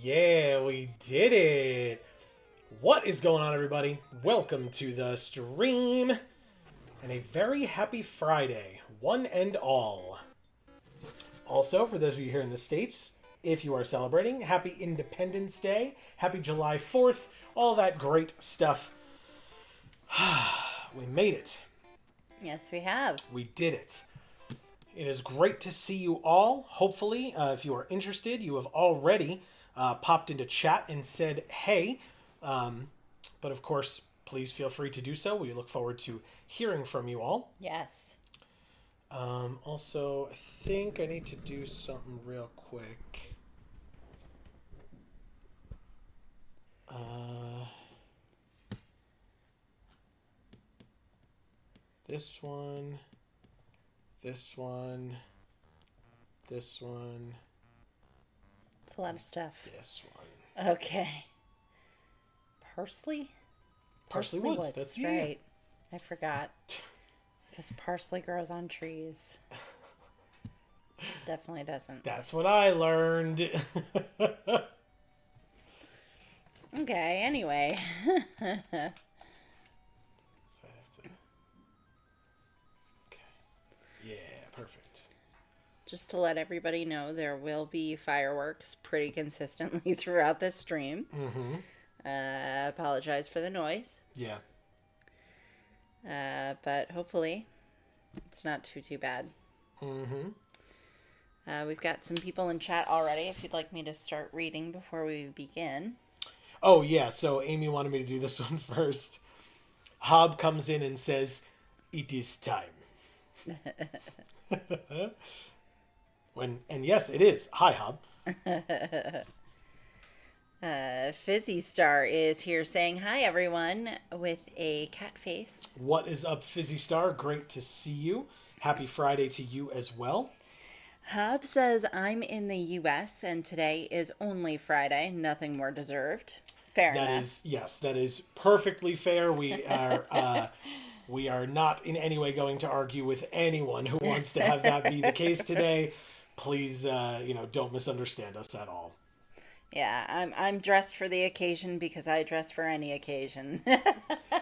Yeah, we did it! What is going on, everybody? Welcome to the stream, and a very happy Friday, one and all. Also, for those of you here in the States, if you are celebrating, happy Independence Day, happy July 4th, all that great stuff. We made it. Yes, we have. We did it. It is great to see you all. Hopefully, if you are interested, you have already popped into chat and said, hey. But of course, please feel free to do so. We look forward to hearing from you all. Yes. Also, I think I need to do something real quick. This one, this one, this one. It's a lot of stuff. This one. Okay. Parsley? Parsley woods. That's right. I forgot. Because parsley grows on trees. Definitely doesn't. That's what I learned. Okay, anyway. So I have to... Okay. Yeah, perfect. Just to let everybody know, there will be fireworks pretty consistently throughout this stream. Mm-hmm. Apologize for the noise. Yeah. But hopefully it's not too bad. Mm-hmm. We've got some people in chat already, if you'd like me to start reading before we begin. Oh, yeah, so Amy wanted me to do this one first. Hob comes in and says, "It is time." And yes, it is. Hi, Hob. Fizzy Star is here saying hi, everyone, with a cat face. What is up, Fizzy Star? Great to see you. Happy Friday to you as well. Hub says, I'm in the U.S. and today is only Friday. Nothing more deserved. Fair enough. That is perfectly fair. We are not in any way going to argue with anyone who wants to have that be the case today. Please, don't misunderstand us at all. Yeah, I'm dressed for the occasion because I dress for any occasion.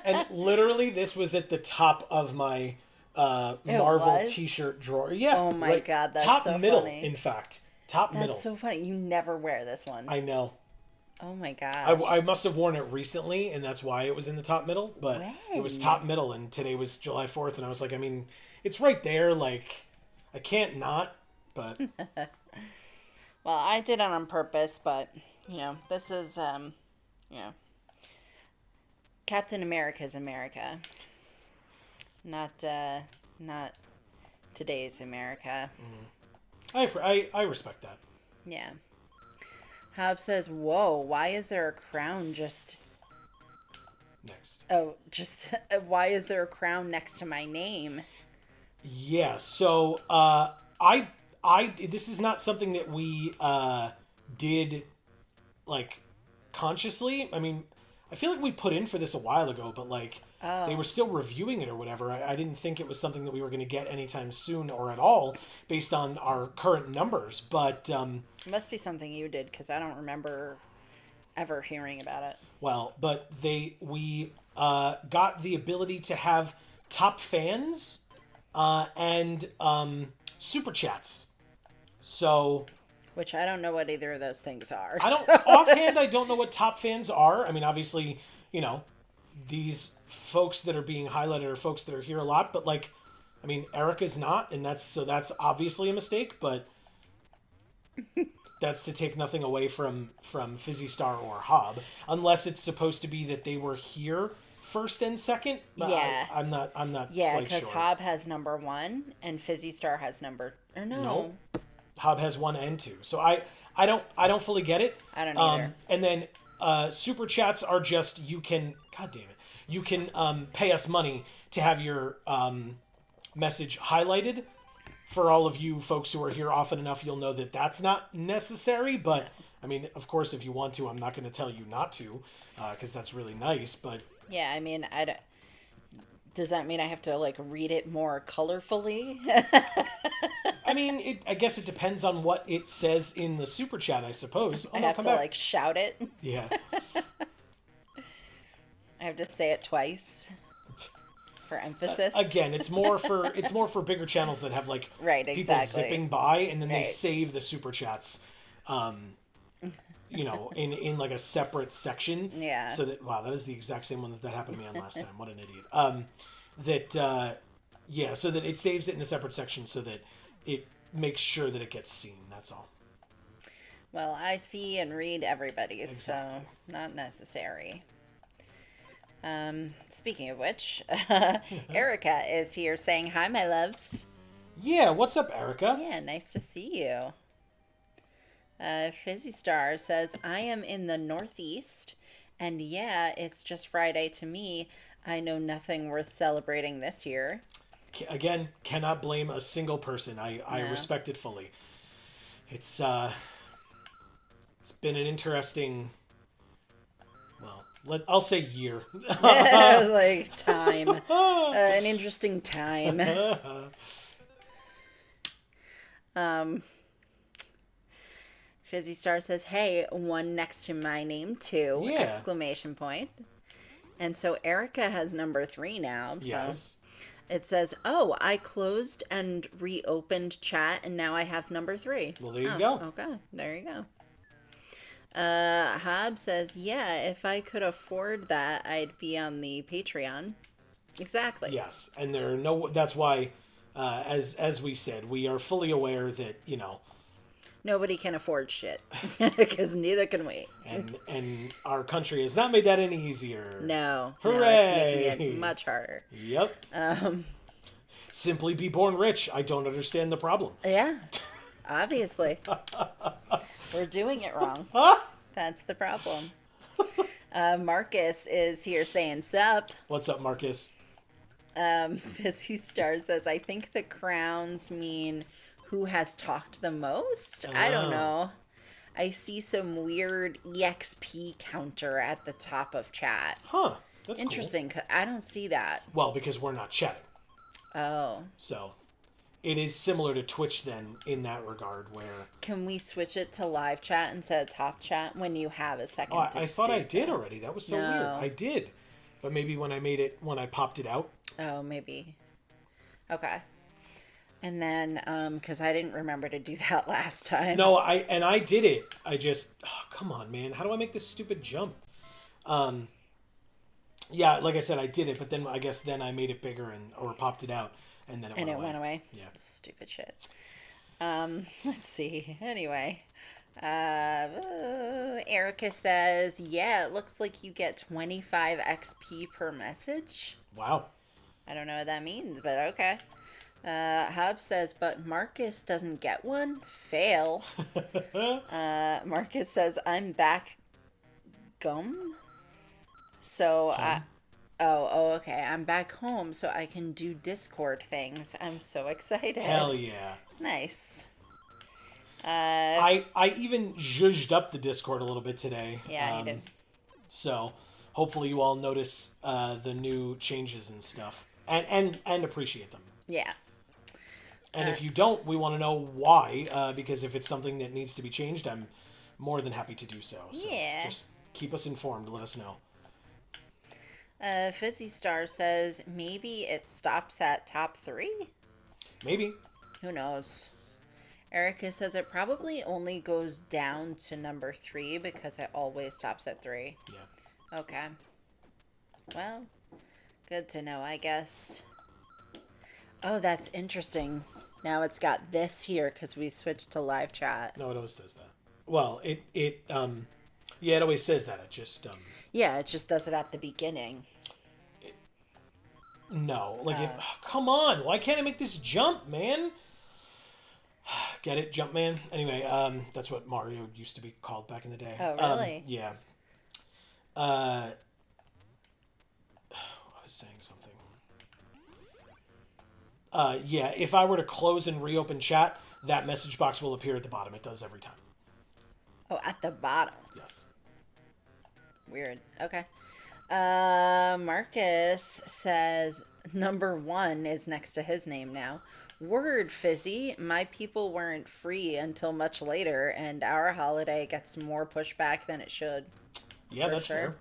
And literally, this was at the top of my Marvel t-shirt drawer. Yeah. Oh my God, that's top so middle, funny. in fact. Top middle. That's so funny. You never wear this one. I know. Oh my God. I must have worn it recently, and that's why it was in the top middle. But it was top middle, and today was July 4th, and I was like, I mean, it's right there. Like, I can't not, but... Well, I did it on purpose, but, this is, Captain America's America. Not today's America. I respect that. Yeah. Hob says, whoa, why is there a crown just... Next. Oh, just... Why is there a crown next to my name? Yeah, so, this is not something that we, did, like, consciously. I mean, I feel like we put in for this a while ago, but, like, they were still reviewing it or whatever. I didn't think it was something that we were going to get anytime soon or at all based on our current numbers, but, It must be something you did, because I don't remember ever hearing about it. Well, but we got the ability to have top fans, and, super chats. So... Which I don't know what either of those things are. Offhand, I don't know what top fans are. I mean, obviously, these folks that are being highlighted are folks that are here a lot, but, like, I mean, Erica's not, and that's obviously a mistake, but that's to take nothing away from Fizzy Star or Hob, unless it's supposed to be that they were here first and second. But yeah, I'm not. Yeah, because sure. Hob has number 1 and Fizzy Star has number. Or no. Nope. Hob has 1 and 2. So I don't fully get it. I don't either. And then super chats are just you can. God damn it. You can pay us money to have your message highlighted. For all of you folks who are here often enough, you'll know that that's not necessary. But, I mean, of course, if you want to, I'm not going to tell you not to, because that's really nice. But yeah, I mean, Does that mean I have to, like, read it more colorfully? I mean, I guess it depends on what it says in the super chat, I suppose. Oh, I no, have come to, back. like, shout it? Yeah. I have to say it twice for emphasis? Again, it's more for bigger channels that have, like, Right, people exactly. zipping by, and then they Right. save the super chats, in like a separate section. Yeah. So that, wow, that is the exact same one that happened to me on last time. What an idiot. So that it saves it in a separate section so that it makes sure that it gets seen. That's all. Well, I see and read everybody's, Exactly. so not necessary. Speaking of which, Erica is here saying, hi, my loves. Yeah, what's up, Erica? Yeah, nice to see you. Fizzy Star says, I am in the Northeast, and yeah, it's just Friday to me. I know nothing worth celebrating this year. Again, cannot blame a single person. I No. respect it fully. It's been an interesting, well, I'll say year. Like time. An interesting time. Fizzy Star says, hey, one next to my name too! Yeah. Exclamation point. And so Erica has number 3 now. So Yes. it says, oh, I closed and reopened chat and now I have number 3. Well, there you go. Okay, there you go. Hob says, yeah, if I could afford that, I'd be on the Patreon. Exactly. Yes, and that's why, as we said, we are fully aware that, Nobody can afford shit. Because neither can we. and our country has not made that any easier. No. Hooray! No, it's making it much harder. Yep. Simply be born rich. I don't understand the problem. Yeah. Obviously. We're doing it wrong. That's the problem. Marcus is here saying sup. What's up, Marcus? Fizzy Star says, I think the crowns mean who has talked the most? I don't know. I see some weird EXP counter at the top of chat. Huh. That's interesting. Cool. I don't see that. Well, because we're not chatting. Oh. So, it is similar to Twitch then in that regard where... Can we switch it to live chat instead of top chat when you have a second? Oh, I thought I did already. That was so No. weird. I did. But maybe when I popped it out. Oh, maybe. Okay. And then, because I didn't remember to do that last time. No, I did it. I just, come on, man. How do I make this stupid jump? Yeah, like I said, I did it, but then I guess I made it bigger or popped it out, and then it went away. Yeah. Stupid shit. Let's see. Anyway. Erica says, yeah, it looks like you get 25 XP per message. Wow. I don't know what that means, but okay. Hub says, but Marcus doesn't get one? Fail. Marcus says, I'm back. Gum? So, okay. I'm back home so I can do Discord things. I'm so excited. Hell yeah. Nice. I even zhuzhed up the Discord a little bit today. Yeah, you did. So, hopefully you all notice the new changes and stuff. And appreciate them. Yeah. And if you don't, we want to know why, because if it's something that needs to be changed, I'm more than happy to do so. So yeah. Just keep us informed. Let us know. Fizzy Star says, maybe it stops at top 3? Maybe. Who knows? Erica says it probably only goes down to number 3 because it always stops at 3. Yeah. Okay. Well, good to know, I guess. Oh, that's interesting. Now it's got this here because we switched to live chat. No, it always does that. Well, it always says that. It just, Yeah, it just does it at the beginning. No, come on. Why can't I make this jump, man? Get it, jump man? Anyway, that's what Mario used to be called back in the day. Oh, really? Yeah. I was saying something. Yeah, if I were to close and reopen chat, that message box will appear at the bottom. It does every time. Oh, at the bottom. Yes. Weird. Okay. Marcus says, number 1 is next to his name now. Word, Fizzy. My people weren't free until much later, and our holiday gets more pushback than it should. Yeah, For that's sure. fair.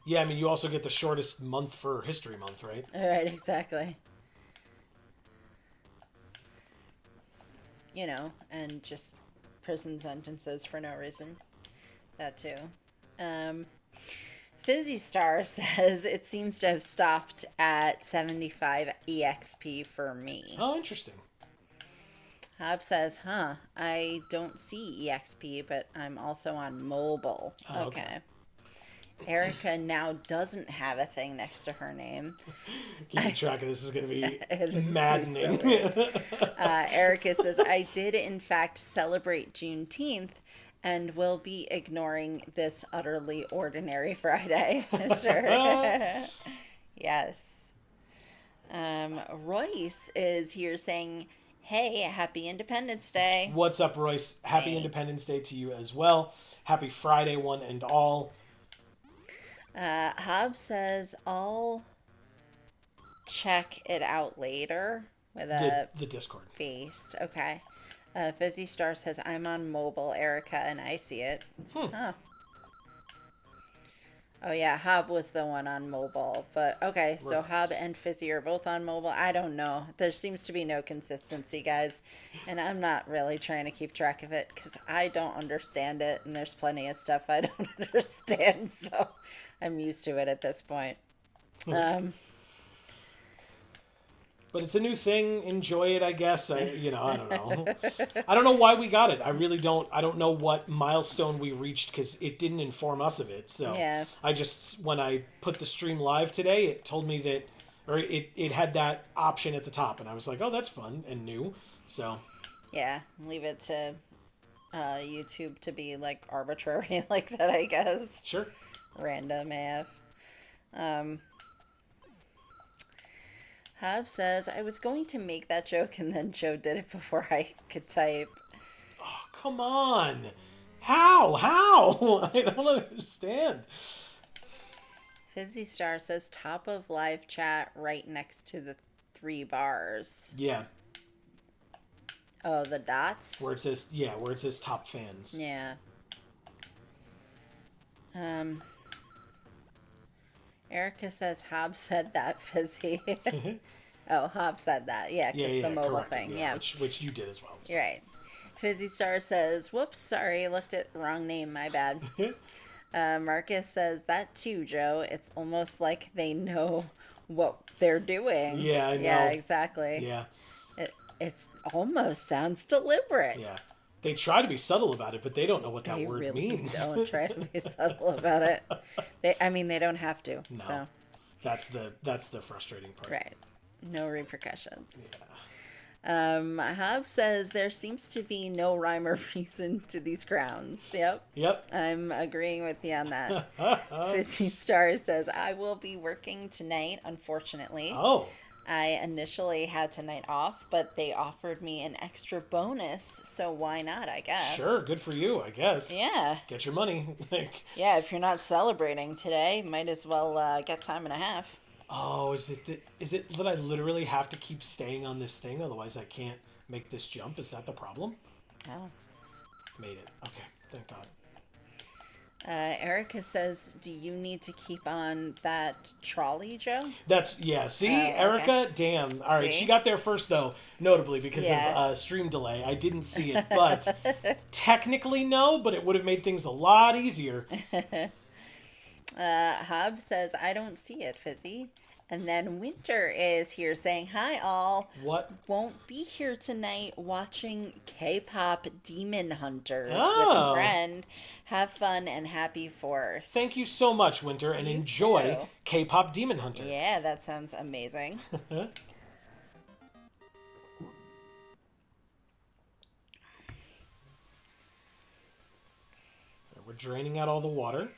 Yeah, I mean, you also get the shortest month for History Month, right? Right, exactly. And just prison sentences for no reason. That too. Um, Fizzy Star says it seems to have stopped at 75 EXP for me. Oh, interesting. Hob says, I don't see EXP, but I'm also on mobile. Oh, Okay. Erica now doesn't have a thing next to her name. Keeping track of this is going to be This is maddening. so weird. Erica says, I did in fact celebrate Juneteenth and will be ignoring this utterly ordinary Friday. Sure. Yes. Royce is here saying, hey, happy Independence Day. What's up, Royce? Happy Thanks. Independence Day to you as well. Happy Friday, one and all. Hobbs says, I'll check it out later with The Discord. face. Okay. Fizzy Star says, I'm on mobile, Erica, and I see it. Huh. Oh, yeah, Hob was the one on mobile. But, okay, so Right. Hob and Fizzy are both on mobile. I don't know. There seems to be no consistency, guys. And I'm not really trying to keep track of it because I don't understand it. And there's plenty of stuff I don't understand. So I'm used to it at this point. But it's a new thing. Enjoy it, I guess. I don't know. I don't know why we got it. I really don't. I don't know what milestone we reached because it didn't inform us of it. So Yeah. I just, when I put the stream live today, it told me that, or it had that option at the top. And I was like, oh, that's fun and new. So. Yeah, leave it to YouTube to be like arbitrary like that, I guess. Sure. Random AF. Hob says, I was going to make that joke and then Joe did it before I could type. Oh, come on. How? I don't understand. Fizzy Star says, top of live chat right next to the 3 bars. Yeah. Oh, the dots? Where it says top fans. Yeah. Erica says Hob said that, Fizzy. Oh, Hob said that. Yeah, because the mobile correct. thing. Yeah. Which you did as well. You're right. Fizzy Star says, whoops, sorry, looked at wrong name, my bad. Marcus says, that too, Joe. It's almost like they know what they're doing. Yeah, I know. Yeah, exactly. Yeah. It almost sounds deliberate. Yeah. They try to be subtle about it, but they don't know what that They word really means. don't try to be subtle about it. They don't have to. No. So. That's the frustrating part. Right. No repercussions. Yeah. Hob says there seems to be no rhyme or reason to these crowns. Yep. I'm agreeing with you on that. Fizzy Star says, I will be working tonight, unfortunately. Oh. I initially had tonight off, but they offered me an extra bonus, so why not, I guess. Sure, good for you, I guess. Yeah. Get your money. Yeah, if you're not celebrating today, might as well get time and a half. Oh, is it that I literally have to keep staying on this thing, otherwise I can't make this jump? Is that the problem? Oh. Made it. Okay, thank God. Erica says, do you need to keep on that trolley, Joe? See, okay. Erica, damn. All right, See? she got there first, though, notably because Yeah. of stream delay. I didn't see it, but technically no, but it would have made things a lot easier. Hob says, I don't see it, Fizzy. And then Winter is here saying, hi, all. What? Won't be here tonight watching K-pop Demon Hunters with Oh. a friend. Have fun and happy 4th. Thank you so much, Winter, and enjoy too. K-pop Demon Hunter. Yeah, that sounds amazing. We're draining out all the water.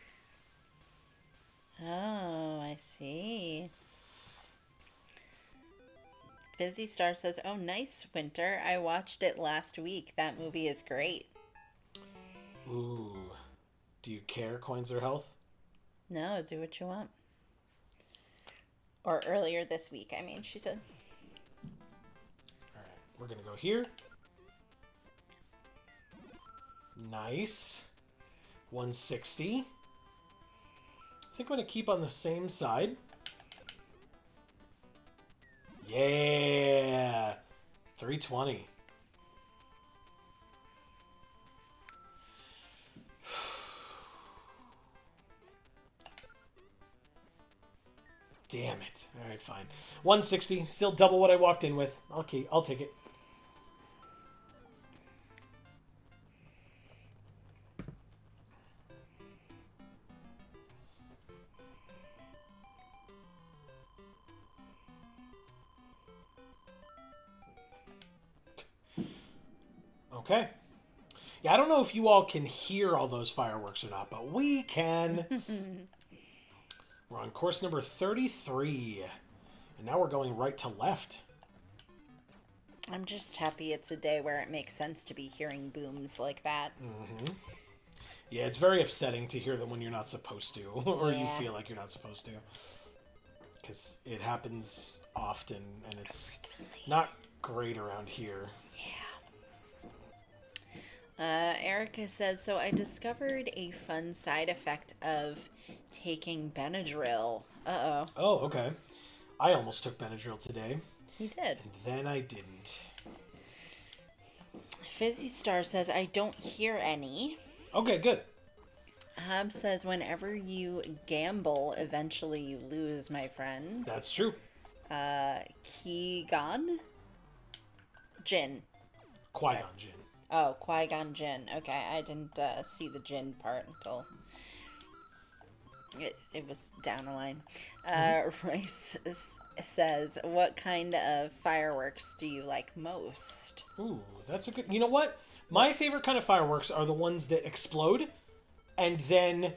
Oh, I see. Fizzy Star says, oh, nice, Winter. I watched it last week. That movie is great. Ooh. Do you care, Coins or Health? No, do what you want. Or earlier this week, I mean, she said. All right, we're going to go here. Nice. 160. I think I'm going to keep on the same side. Yeah. 320. Damn it. All right, fine. 160. Still double what I walked in with. Okay, I'll take it. Okay. Yeah, I don't know if you all can hear all those fireworks or not, but we can. We're on course number 33. And now we're going right to left. I'm just happy it's a day where it makes sense to be hearing booms like that. Mm-hmm. Yeah, it's very upsetting to hear them when you're not supposed to, or you Yeah. feel like you're not supposed to. Because it happens often, and it's not great around here. Erica says, so I discovered a fun side effect of taking Benadryl. Uh-oh. Oh, okay. I almost took Benadryl today, He did. and then I didn't. Fizzy Star says, I don't hear any. Okay, good. Hub says, whenever you gamble, eventually you lose, my friend. That's true. Qui-Gon? Jinn. Qui-Gon Jinn. Oh, Qui-Gon Jinn. Okay, I didn't see the Jinn part until it was down the line. Rice says, what kind of fireworks do you like most? Ooh, that's a good... You know what? My favorite kind of fireworks are the ones that explode, and then,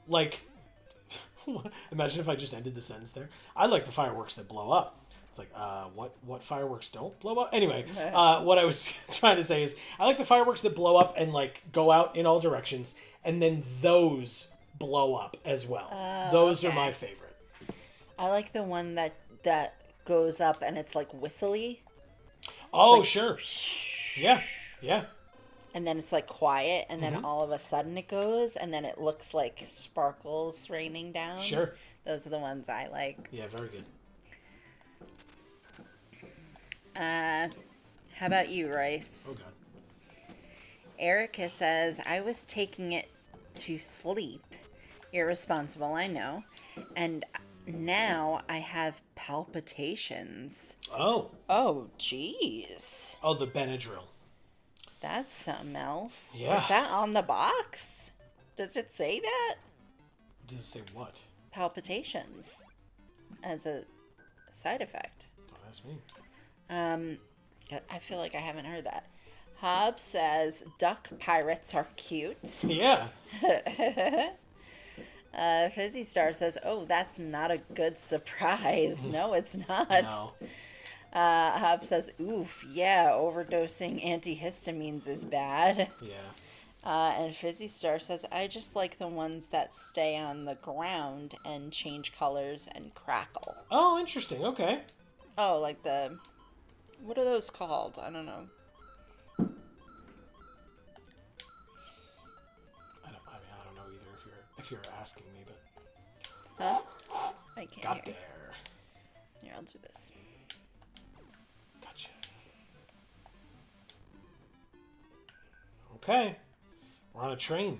like... Imagine if I just ended the sentence there. I like the fireworks that blow up. It's like, what fireworks don't blow up? Anyway, what I was trying to say is, I like the fireworks that blow up and, like, go out in all directions, and then those blow up as well. Those are my favorite. I like the one that goes up and it's, like, whistly. Oh, like, sure. Yeah, yeah. And then it's, like, quiet, and then all of a sudden it goes, and then it looks like sparkles raining down. Sure. Those are the ones I like. Yeah, very good. How about you, Royce? Oh, God. Erica says, I was taking it to sleep. Irresponsible, I know. And now I have palpitations. Oh. Oh, jeez. Oh, the Benadryl. That's something else. Yeah. Is that on the box? Does it say that? Does it say what? Palpitations. As a side effect. Don't ask me. I feel like I haven't heard that. Hob says, duck pirates are cute. Yeah. Fizzy Star says, oh, that's not a good surprise. No, it's not. No. Hob says, oof, yeah, overdosing antihistamines is bad. Yeah. And Fizzy Star says, I just like the ones that stay on the ground and change colors and crackle. Oh, interesting. Okay. Oh, like the... What are those called? I don't know. I don't know either if you're asking me, but... Huh? I can't Got hear. there. Here, I'll do this. Gotcha. Okay. We're on a train.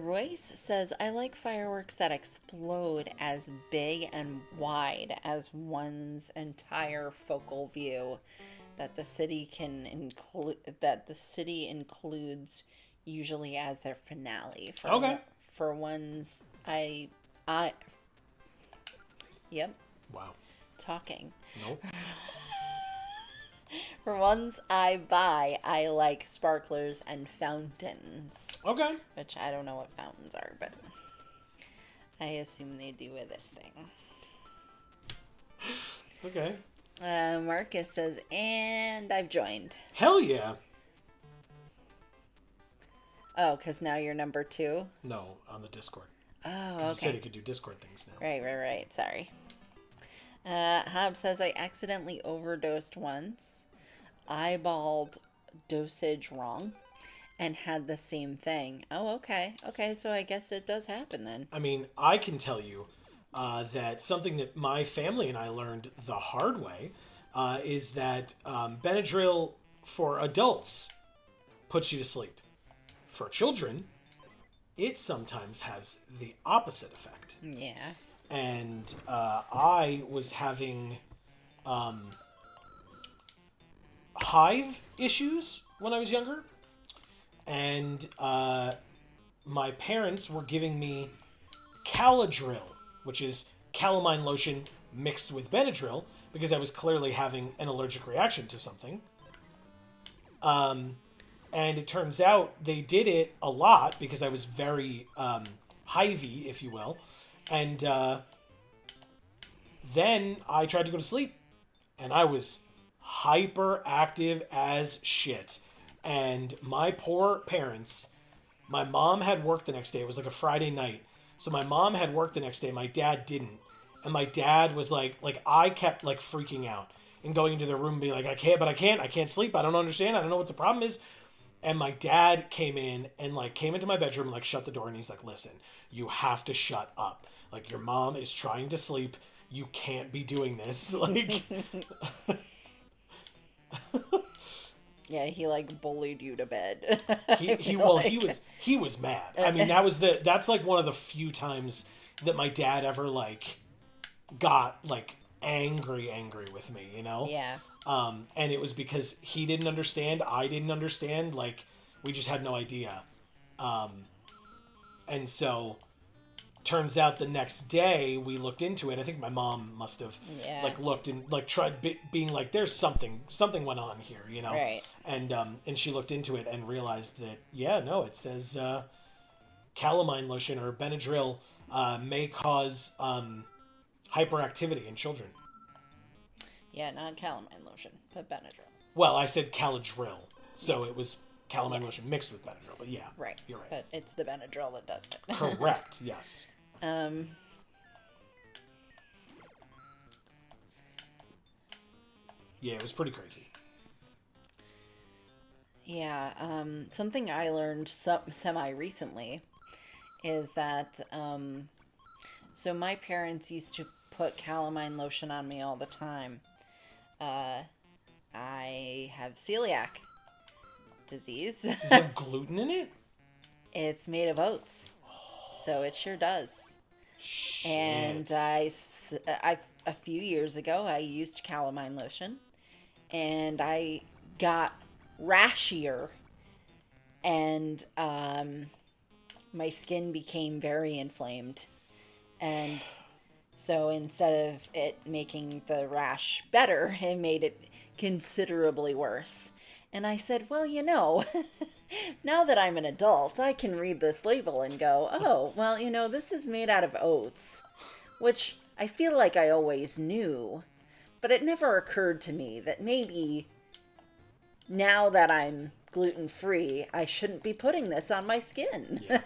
Royce says, I like fireworks that explode as big and wide as one's entire focal view. That the city includes usually as their finale. For one's Yep. Wow. Talking. Nope. For ones I buy, I like sparklers and fountains. Okay. Which I don't know what fountains are, but I assume they do with this thing. Okay. Marcus says, and I've joined. Hell yeah. Oh, because now you're number 2? No, on the Discord. Oh, okay. He said he could do Discord things now. Right. Sorry. Hob says, I accidentally overdosed once, eyeballed dosage wrong, and had the same thing. Oh, okay. Okay, so I guess it does happen then. I mean, I can tell you that something that my family and I learned the hard way is that Benadryl for adults puts you to sleep. For children, it sometimes has the opposite effect. Yeah. And I was having hive issues when I was younger. And my parents were giving me Caladryl, which is calamine lotion mixed with Benadryl, because I was clearly having an allergic reaction to something. And it turns out they did it a lot because I was very hivey, if you will. And then I tried to go to sleep, and I was hyperactive as shit. And my poor parents, my mom had work the next day. It was like a Friday night. So my mom had work the next day. My dad didn't. And my dad was like I kept like freaking out and going into their room and being like, I can't sleep. I don't understand. I don't know what the problem is. And my dad came in and like came into my bedroom and like shut the door, and he's like, listen, you have to shut up. Like, your mom is trying to sleep. You can't be doing this. Like, yeah, he like bullied you to bed. he was mad. I mean, that's like one of the few times that my dad ever like got like angry with me, you know? Yeah. And it was because he didn't understand, I didn't understand, like, we just had no idea. And so turns out the next day we looked into it. I think my mom must have like looked and like tried being like, there's something went on here, you know? Right. And she looked into it and realized that, it says, calamine lotion or Benadryl, may cause, hyperactivity in children. Yeah, not calamine lotion, but Benadryl. Well, I said Caladryl, so it was calamine lotion mixed with Benadryl, but yeah. Right. You're right. But it's the Benadryl that does it. Correct, yes. Yeah, it was pretty crazy. Yeah, something I learned semi-recently is that, so my parents used to put calamine lotion on me all the time. I have celiac disease. Does it have gluten in it? It's made of oats, so it sure does. Shit. And I a few years ago, I used calamine lotion, and I got rashier, and my skin became very inflamed, and so instead of it making the rash better, it made it considerably worse. And I said, well, now that I'm an adult, I can read this label and go, oh, well, this is made out of oats, which I feel like I always knew, but it never occurred to me that maybe now that I'm gluten-free, I shouldn't be putting this on my skin. Yeah.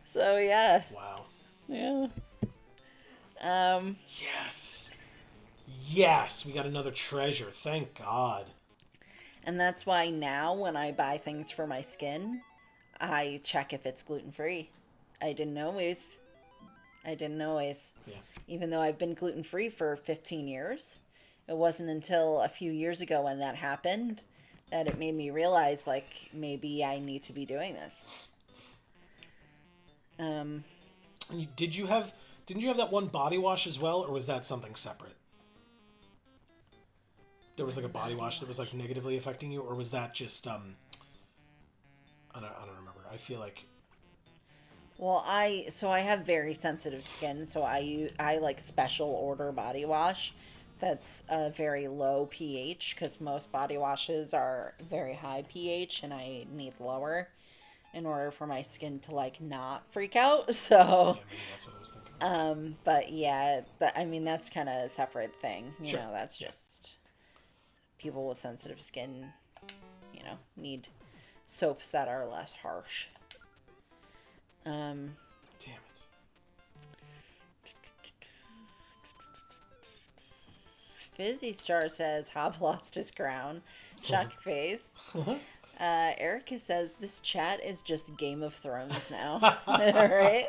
So, yeah. Wow. Yeah. Yes, we got another treasure. Thank God. And that's why now when I buy things for my skin, I check if it's gluten-free. I didn't always. Yeah. Even though I've been gluten-free for 15 years. It wasn't until a few years ago when that happened that it made me realize, like, maybe I need to be doing this. Didn't you have that one body wash as well, or was that something separate? There was like a body wash that was like negatively affecting you, or was that just I don't remember. I feel like. Well, I have very sensitive skin, so I like special order body wash that's a very low pH, because most body washes are very high pH and I need lower in order for my skin to like not freak out. So Yeah, maybe that's what I was thinking. but yeah, I mean that's kind of a separate thing, Sure. that's just people with sensitive skin, need soaps that are less harsh. Damn it. Fizzy Star says Hob lost his crown. Shock face. Erica says this chat is just Game of Thrones now. Right?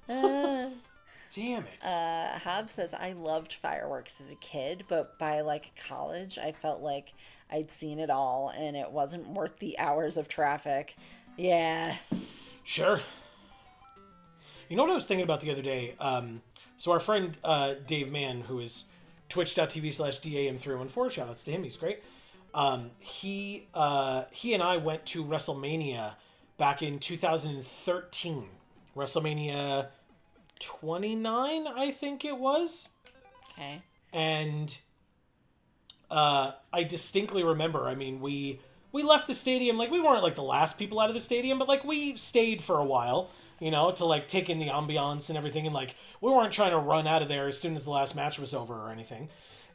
Damn it. Hob says I loved fireworks as a kid, but by like college I felt like I'd seen it all and it wasn't worth the hours of traffic. Yeah. Sure. You know what I was thinking about the other day? So our friend Dave Mann, who is twitch.tv/DAM314, shout outs to him, he's great. He and I went to WrestleMania back in 2013. WrestleMania 29, I think it was. Okay. And I distinctly remember, I mean, we left the stadium, like, we weren't, like, the last people out of the stadium, but, like, we stayed for a while, to, like, take in the ambiance and everything, and, like, we weren't trying to run out of there as soon as the last match was over or anything.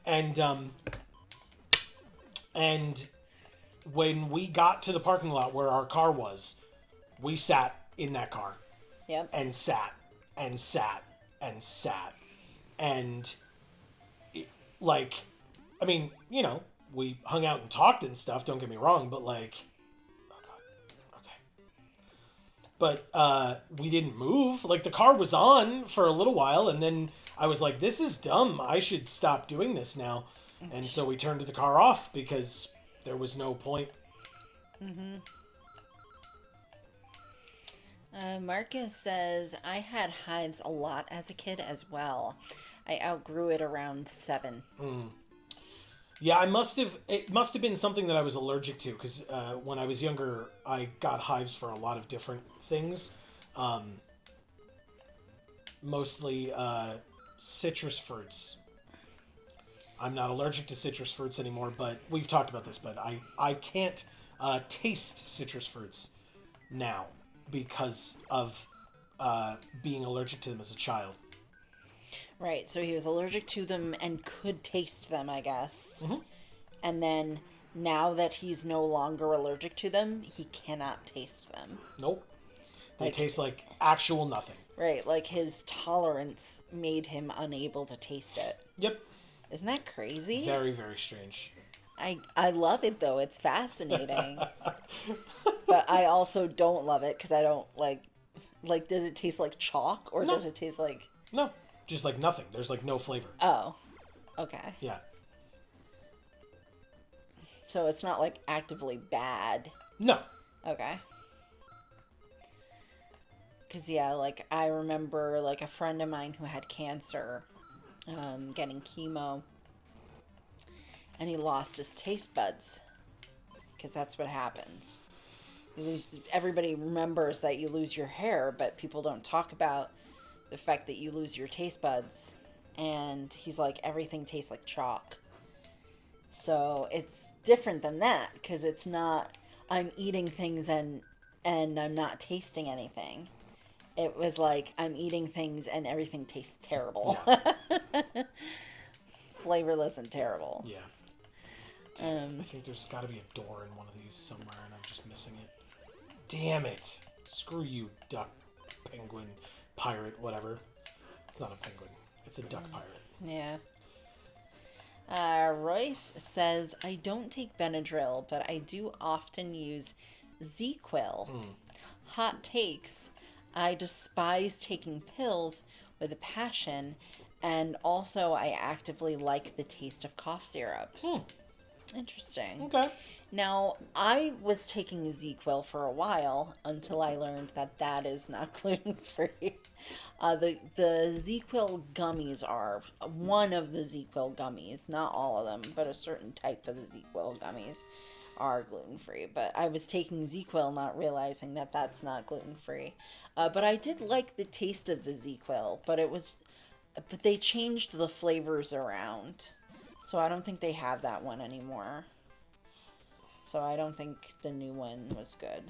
And when we got to the parking lot where our car was, we sat in that car. Yep. And sat, and sat, and sat. And, I mean, we hung out and talked and stuff, don't get me wrong, but like, oh God, okay. But we didn't move. Like, the car was on for a little while, and then I was like, this is dumb. I should stop doing this now. And so we turned the car off because there was no point. Mm-hmm. Marcus says, I had hives a lot as a kid as well. I outgrew it around 7. Yeah, it must have been something that I was allergic to, because when I was younger, I got hives for a lot of different things. Mostly citrus fruits. I'm not allergic to citrus fruits anymore, but we've talked about this, but I can't taste citrus fruits now because of being allergic to them as a child. Right, so he was allergic to them and could taste them, I guess. Mm-hmm. And then now that he's no longer allergic to them, he cannot taste them. Nope. They taste like actual nothing. Right, like his tolerance made him unable to taste it. Yep. Isn't that crazy? Very, very strange. I love it, though. It's fascinating. But I also don't love it because I don't like, does it taste like chalk or does it taste like... No, just like nothing. There's like no flavor. Oh, okay. Yeah. So it's not like actively bad. No. Okay. Because, yeah, like I remember like a friend of mine who had cancer getting chemo. And he lost his taste buds. Because that's what happens. Everybody remembers that you lose your hair, but people don't talk about the fact that you lose your taste buds. And he's like, everything tastes like chalk. So it's different than that, because it's not, I'm eating things and I'm not tasting anything. It was like, I'm eating things and everything tastes terrible. Yeah. Flavorless and terrible. Yeah. I think there's got to be a door in one of these somewhere, and I'm just missing it. Damn it. Screw you, duck, penguin, pirate, whatever. It's not a penguin. It's a duck pirate. Yeah. Royce says, I don't take Benadryl, but I do often use ZzzQuil. Hot takes. I despise taking pills with a passion, and also I actively like the taste of cough syrup. Interesting. Okay. Now, I was taking ZzzQuil for a while until I learned that that is not gluten-free. The ZzzQuil gummies are one of the ZzzQuil gummies, not all of them, but a certain type of the ZzzQuil gummies are gluten-free. But I was taking ZzzQuil not realizing that that's not gluten-free. But I did like the taste of the ZzzQuil, but it was but they changed the flavors around. So I don't think they have that one anymore. So I don't think the new one was good.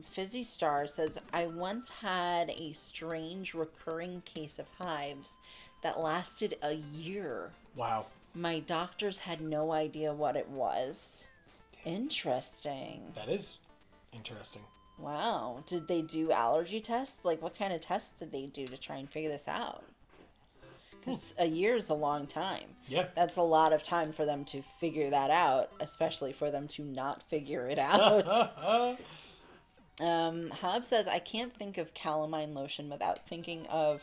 Fizzy Star says, I once had a strange recurring case of hives that lasted a year. Wow. My doctors had no idea what it was. Interesting. That is interesting. Wow. Did they do allergy tests? Like, what kind of tests did they do to try and figure this out? Because a year is a long time. Yeah. That's a lot of time for them to figure that out, especially for them to not figure it out. Hob says, I can't think of calamine lotion without thinking of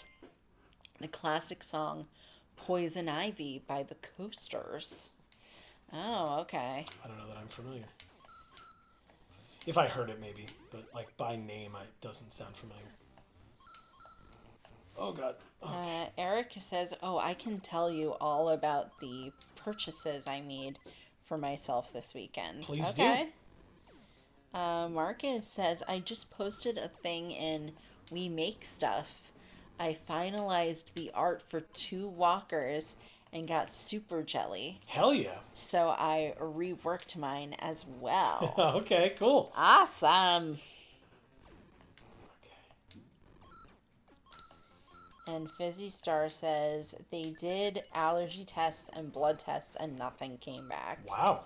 the classic song Poison Ivy by the Coasters. Oh, okay. I don't know that I'm familiar. If I heard it, maybe. But, like, by name, it doesn't sound familiar. Oh, God. Okay. Eric says, oh, I can tell you all about the purchases I made for myself this weekend. Please do. Marcus says, I just posted a thing in We Make Stuff. I finalized the art for 2 walkers and got super jelly. Hell yeah. So I reworked mine as well. Okay, cool. Awesome. Okay. And Fizzy Star says they did allergy tests and blood tests and nothing came back. Wow.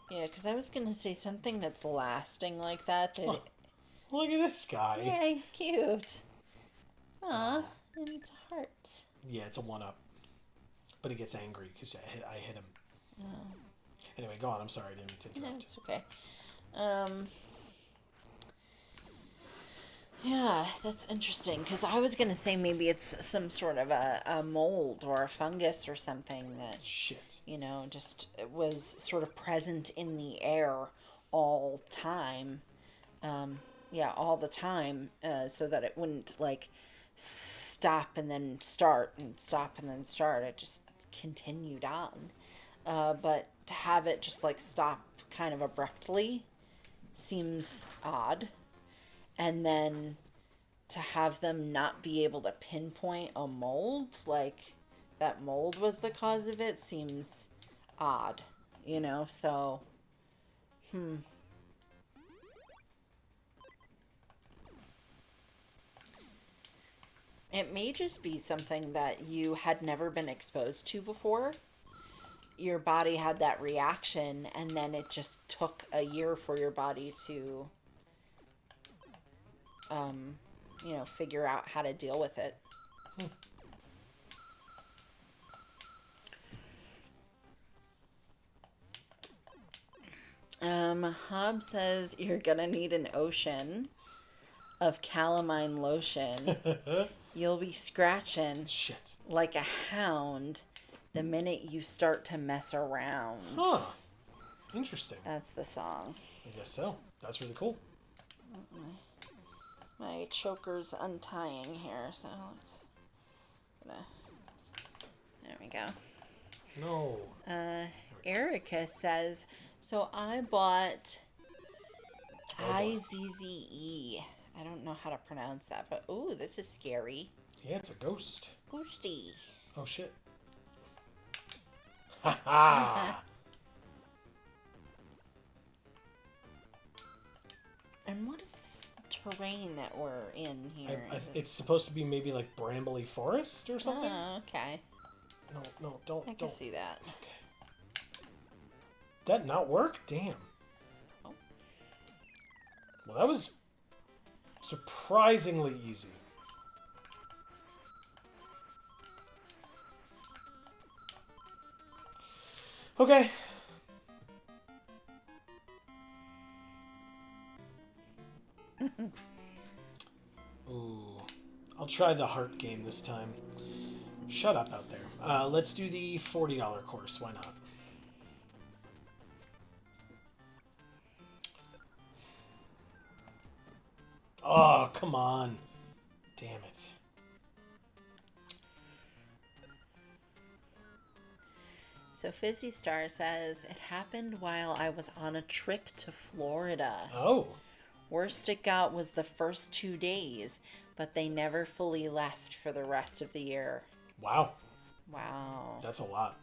Yeah, because I was going to say something that's lasting like that. Oh, look at this guy. Yeah, he's cute. Aw, and it's a heart. Yeah, it's a 1-up. But he gets angry because I hit him. Oh. Anyway, go on. I'm sorry. I didn't mean to interrupt. No, it's okay. Yeah, that's interesting. Because I was going to say maybe it's some sort of a mold or a fungus or something that, Shit. you know, just was sort of present in the air all time. Yeah, all the time. So that it wouldn't, like, stop and then start and stop and then start. It just continued on. But to have it just, like, stop kind of abruptly seems odd. And then to have them not be able to pinpoint a mold, like that mold was the cause of it, seems odd, you know? So, It may just be something that you had never been exposed to before. Your body had that reaction, and then it just took a year for your body to figure out how to deal with it. Hob says you're gonna need an ocean of calamine lotion. You'll be scratching Shit. like a hound the minute you start to mess around. Huh. Interesting. That's the song. I guess so. That's really cool. My choker's untying here, so there we go. No. Erica says, so I bought IZZE. I don't know how to pronounce that, but ooh, this is scary. Yeah, it's a ghost. Ghosty. Oh, shit. Ha ha! And what is this terrain that we're in here? It's supposed to be maybe like brambly forest or something? Oh, okay. No, don't. I can see that. Okay. That not work? Damn. Oh. Well, that was surprisingly easy. Okay. Ooh. I'll try the heart game this time. Shut up out there. Let's do the $40 course. Why not? Oh, come on. Damn it. So Fizzy Star says, it happened while I was on a trip to Florida. Oh. Worst it got was the first 2 days, but they never fully left for the rest of the year. Wow. Wow. That's a lot.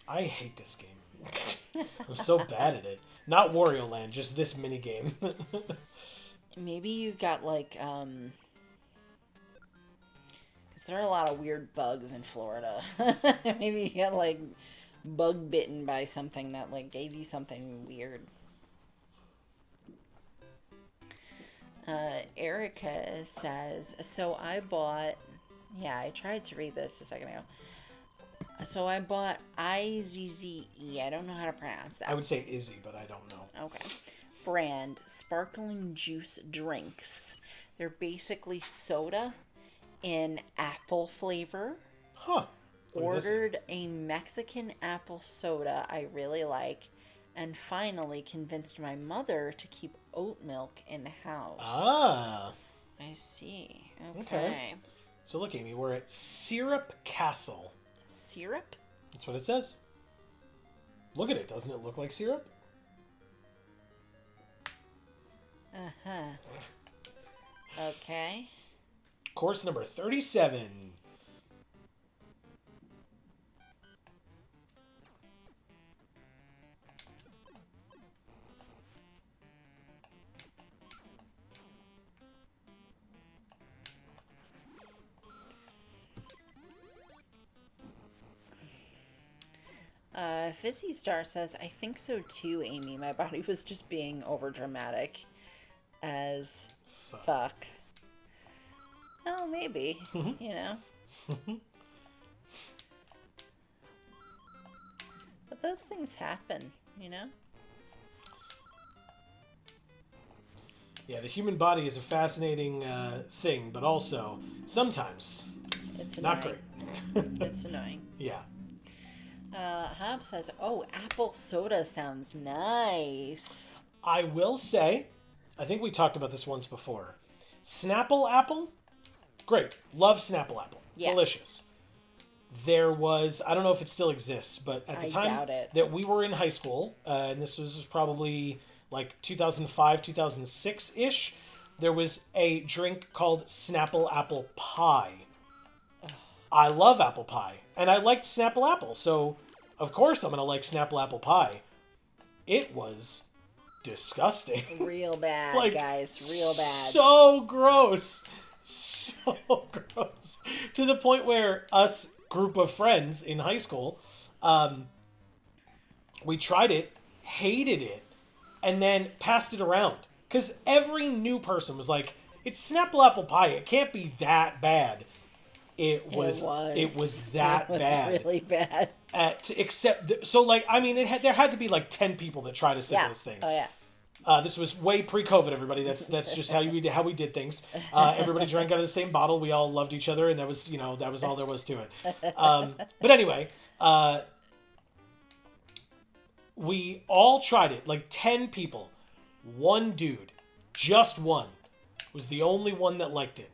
I hate this game. I'm so bad at it. Not Wario Land, just this mini game. Maybe you got like, because there are a lot of weird bugs in Florida. Maybe you got like bug bitten by something that like gave you something weird. Erica says, so I bought, yeah, I tried to read this a second ago. So I bought IZZE. I don't know how to pronounce that. I would say Izzy, but I don't know. Okay. Brand sparkling juice drinks. They're basically soda in apple flavor. Huh. Ordered a Mexican apple soda I really like, and finally convinced my mother to keep oat milk in the house. Ah. I see. Okay. Okay. So look, Amy, we're at Syrup Castle. Syrup? That's what it says. Look at it. Doesn't it look like syrup? Uh-huh. Okay. Course number 37. Fizzy Star says, I think so too, Amy. My body was just being over dramatic as fuck. Oh, maybe. You know? But those things happen, you know? Yeah, the human body is a fascinating thing, but also sometimes It's not annoying. great. It's annoying. Yeah. Hob says, oh, apple soda sounds nice. I will say, I think we talked about this once before. Snapple apple, great. Love Snapple apple. Yeah. Delicious. There was, I don't know if it still exists, but at the I time doubt it. that we were in high school, and this was probably like 2005, 2006-ish, there was a drink called Snapple apple pie. I love apple pie, and I liked Snapple apple, so of course I'm going to like Snapple apple pie. It was disgusting. Real bad, Like, guys. Real bad. So gross. So gross. To the point where us group of friends in high school, we tried it, hated it, and then passed it around. Because every new person was like, it's Snapple apple pie. It can't be that bad. It was that bad. Really bad. There had to be like 10 people that tried to sip this thing. Oh yeah. This was way pre-COVID, everybody. That's just how we did things. Everybody drank out of the same bottle. We all loved each other, and that was all there was to it. But anyway, we all tried it. Like 10 people. One dude, just one, was the only one that liked it.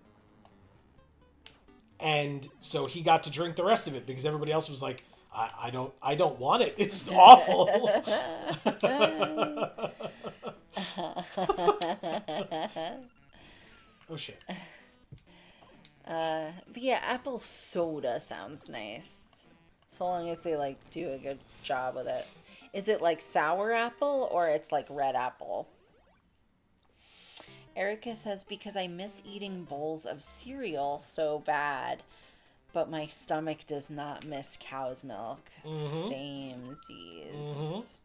And so he got to drink the rest of it because everybody else was like, I don't want it. It's awful. Oh shit. But yeah, apple soda sounds nice. So long as they like do a good job with it. Is it like sour apple or it's like red apple? Erica says, because I miss eating bowls of cereal so bad, but my stomach does not miss cow's milk. Same Z's.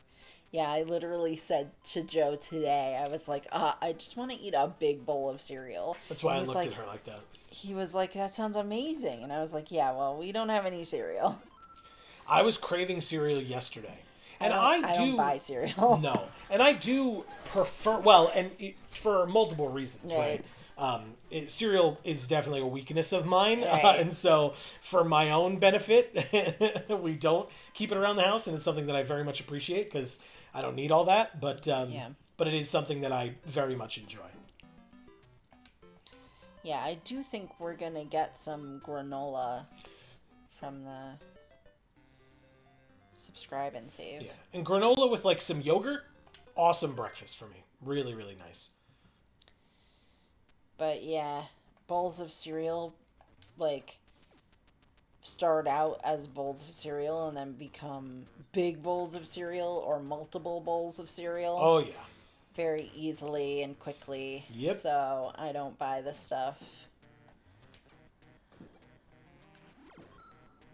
Yeah, I literally said to Joe today, I was like, I just want to eat a big bowl of cereal. That's why I looked at her like that. He was like, that sounds amazing. And I was like, yeah, well, we don't have any cereal. I was craving cereal yesterday. And I don't buy cereal. No. And I do prefer, for multiple reasons, right? Cereal is definitely a weakness of mine. Right. And so for my own benefit, we don't keep it around the house. And it's something that I very much appreciate because I don't need all that. But it is something that I very much enjoy. Yeah, I do think we're going to get some granola from the subscribe and save. Yeah. And granola with like some yogurt, awesome breakfast for me. Really, really nice. But yeah, bowls of cereal, like, start out as bowls of cereal and then become big bowls of cereal or multiple bowls of cereal Oh, yeah. very easily and quickly. Yep. So I don't buy this stuff.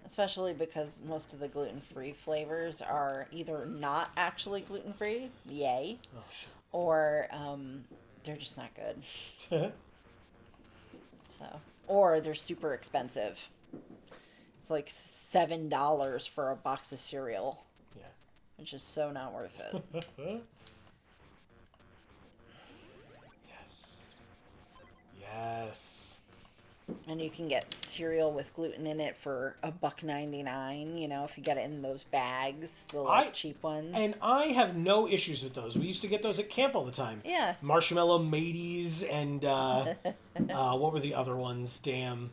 Especially because most of the gluten-free flavors are either not actually gluten-free, yay, Oh, shit. or they're just not good. So, or they're super expensive. It's like $7 for a box of cereal. Yeah. Which is so not worth it. Yes. Yes. And you can get cereal with gluten in it for $1.99, you know, if you get it in those bags, the less cheap ones. And I have no issues with those. We used to get those at camp all the time. Yeah. Marshmallow Mateys and what were the other ones? Damn.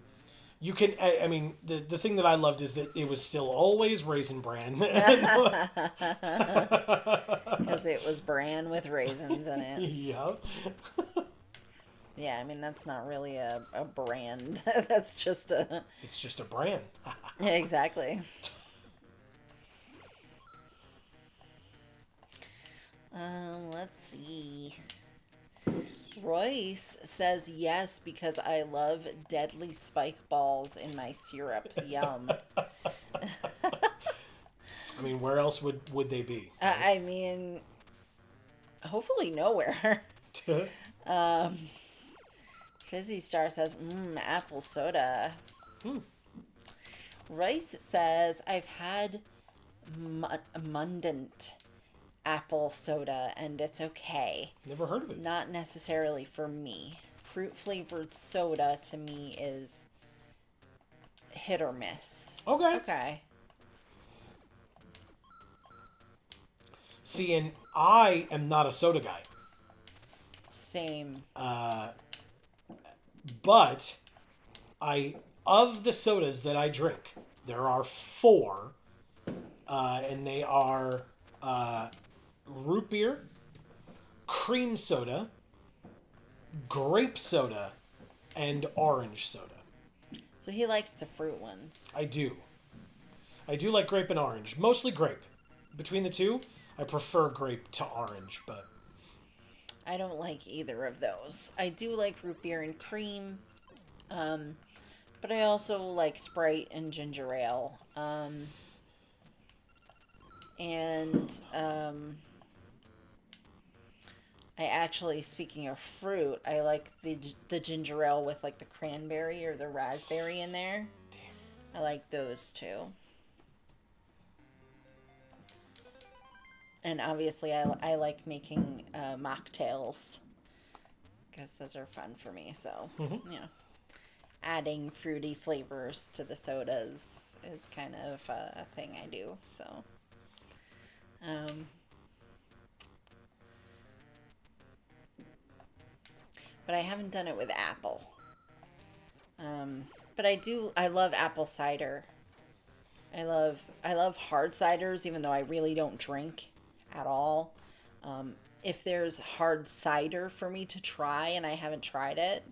You can, I mean, the thing that I loved is that it was still always Raisin Bran. Because it was bran with raisins in it. Yep. Yeah, I mean, that's not really a brand. That's just a... It's just a brand. Exactly. Let's see. Royce says yes because I love deadly spike balls in my syrup. Yum. I mean, where else would they be? I mean, hopefully nowhere. Fizzy Star says, apple soda. Rice says, I've had Mundant apple soda and it's okay. Never heard of it. Not necessarily for me. Fruit flavored soda to me is hit or miss. Okay. Okay. See, and I am not a soda guy. Same. But of the sodas that I drink, there are 4, and they are root beer, cream soda, grape soda, and orange soda. So he likes the fruit ones. I do. I do like grape and orange. Mostly grape. Between the two, I prefer grape to orange, but... I don't like either of those. I do like root beer and cream, but I also like Sprite and ginger ale. I actually, speaking of fruit, I like the ginger ale with like the cranberry or the raspberry in there. I like those too. And obviously, I like making mocktails because those are fun for me. So, you know, adding fruity flavors to the sodas is kind of a thing I do. So, but I haven't done it with apple. But I love apple cider. I love hard ciders, even though I really don't drink at all. If there's hard cider for me to try and I haven't tried it,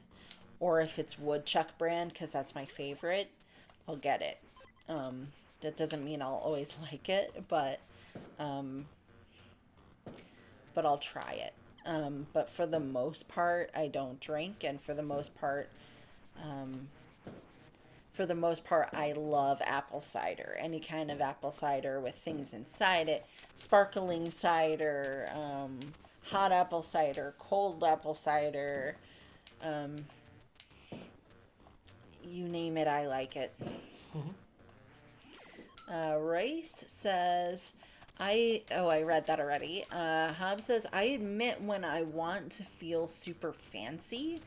or if it's Woodchuck brand because that's my favorite, I'll get it. That doesn't mean I'll always like it, but I'll try it. But for the most part, I don't drink, and for the most part, I love apple cider. Any kind of apple cider with things inside it. Sparkling cider, hot apple cider, cold apple cider. You name it, I like it. Rice says, I read that already. Hobbs says, I admit when I want to feel super fancy,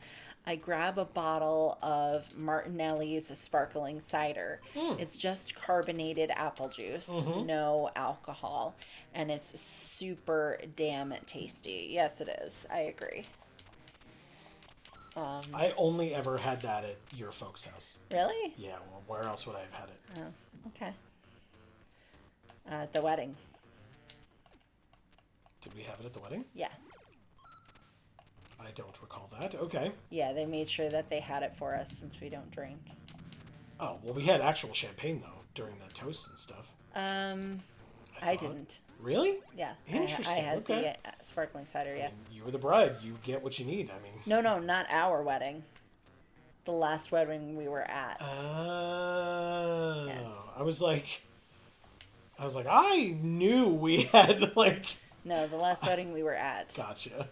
I grab a bottle of Martinelli's sparkling cider. It's just carbonated apple juice, no alcohol, and it's super damn tasty. Yes, it is. I agree. I only ever had that at your folks' house. Really? Yeah, well, where else would I have had it? Oh, okay. At the wedding. Did we have it at the wedding? Yeah. I don't recall that. Okay. Yeah, they made sure that they had it for us since we don't drink. Oh, well, we had actual champagne, though, during the toast and stuff. I didn't. Really? Yeah. Interesting. I had okay. the sparkling cider, yeah. I mean, you were the bride. You get what you need. I mean... No, not our wedding. The last wedding we were at. Oh. Yes. I was like, I knew we had, like... No, the last wedding we were at. Gotcha.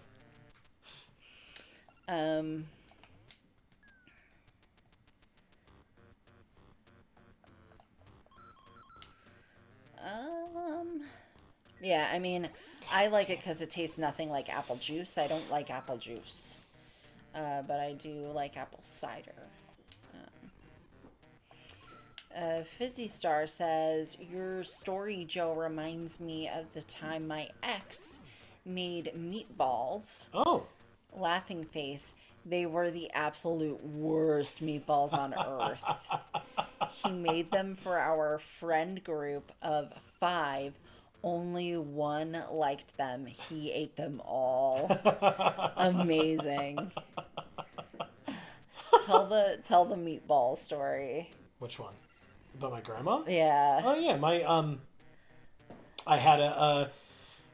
Yeah, I mean, I like it because it tastes nothing like apple juice. I don't like apple juice. But I do like apple cider. Fizzy Star says, your story, Joe, reminds me of the time my ex made meatballs. Oh. Laughing face. They were the absolute worst meatballs on earth. He made them for our friend group of 5. Only one liked them. He ate them all. Amazing. Tell the meatball story. Which one? About my grandma? Yeah. Oh, yeah. I had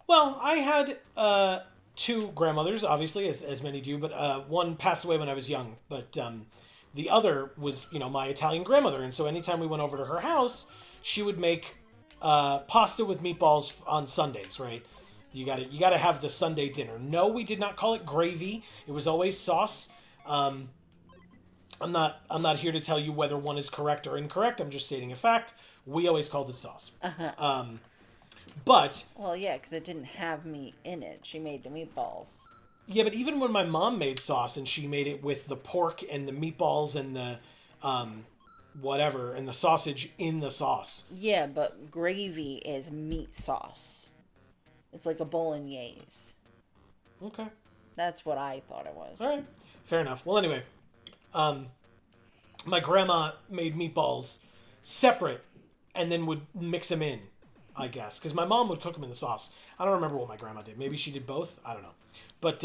I had 2 grandmothers, obviously, as many do, but one passed away when I was young. But the other was, my Italian grandmother. And so anytime we went over to her house, she would make pasta with meatballs on Sundays, right? You gotta have the Sunday dinner. No, we did not call it gravy. It was always sauce. I'm not here to tell you whether one is correct or incorrect. I'm just stating a fact. We always called it sauce. But... Well, yeah, because it didn't have meat in it. She made the meatballs. Yeah, but even when my mom made sauce and she made it with the pork and the meatballs and the whatever and the sausage in the sauce. Yeah, but gravy is meat sauce. It's like a bolognese. Okay. That's what I thought it was. All right. Fair enough. Well, anyway, my grandma made meatballs separate and then would mix them in, I guess, because my mom would cook them in the sauce. I don't remember what my grandma did. Maybe she did both. I don't know. But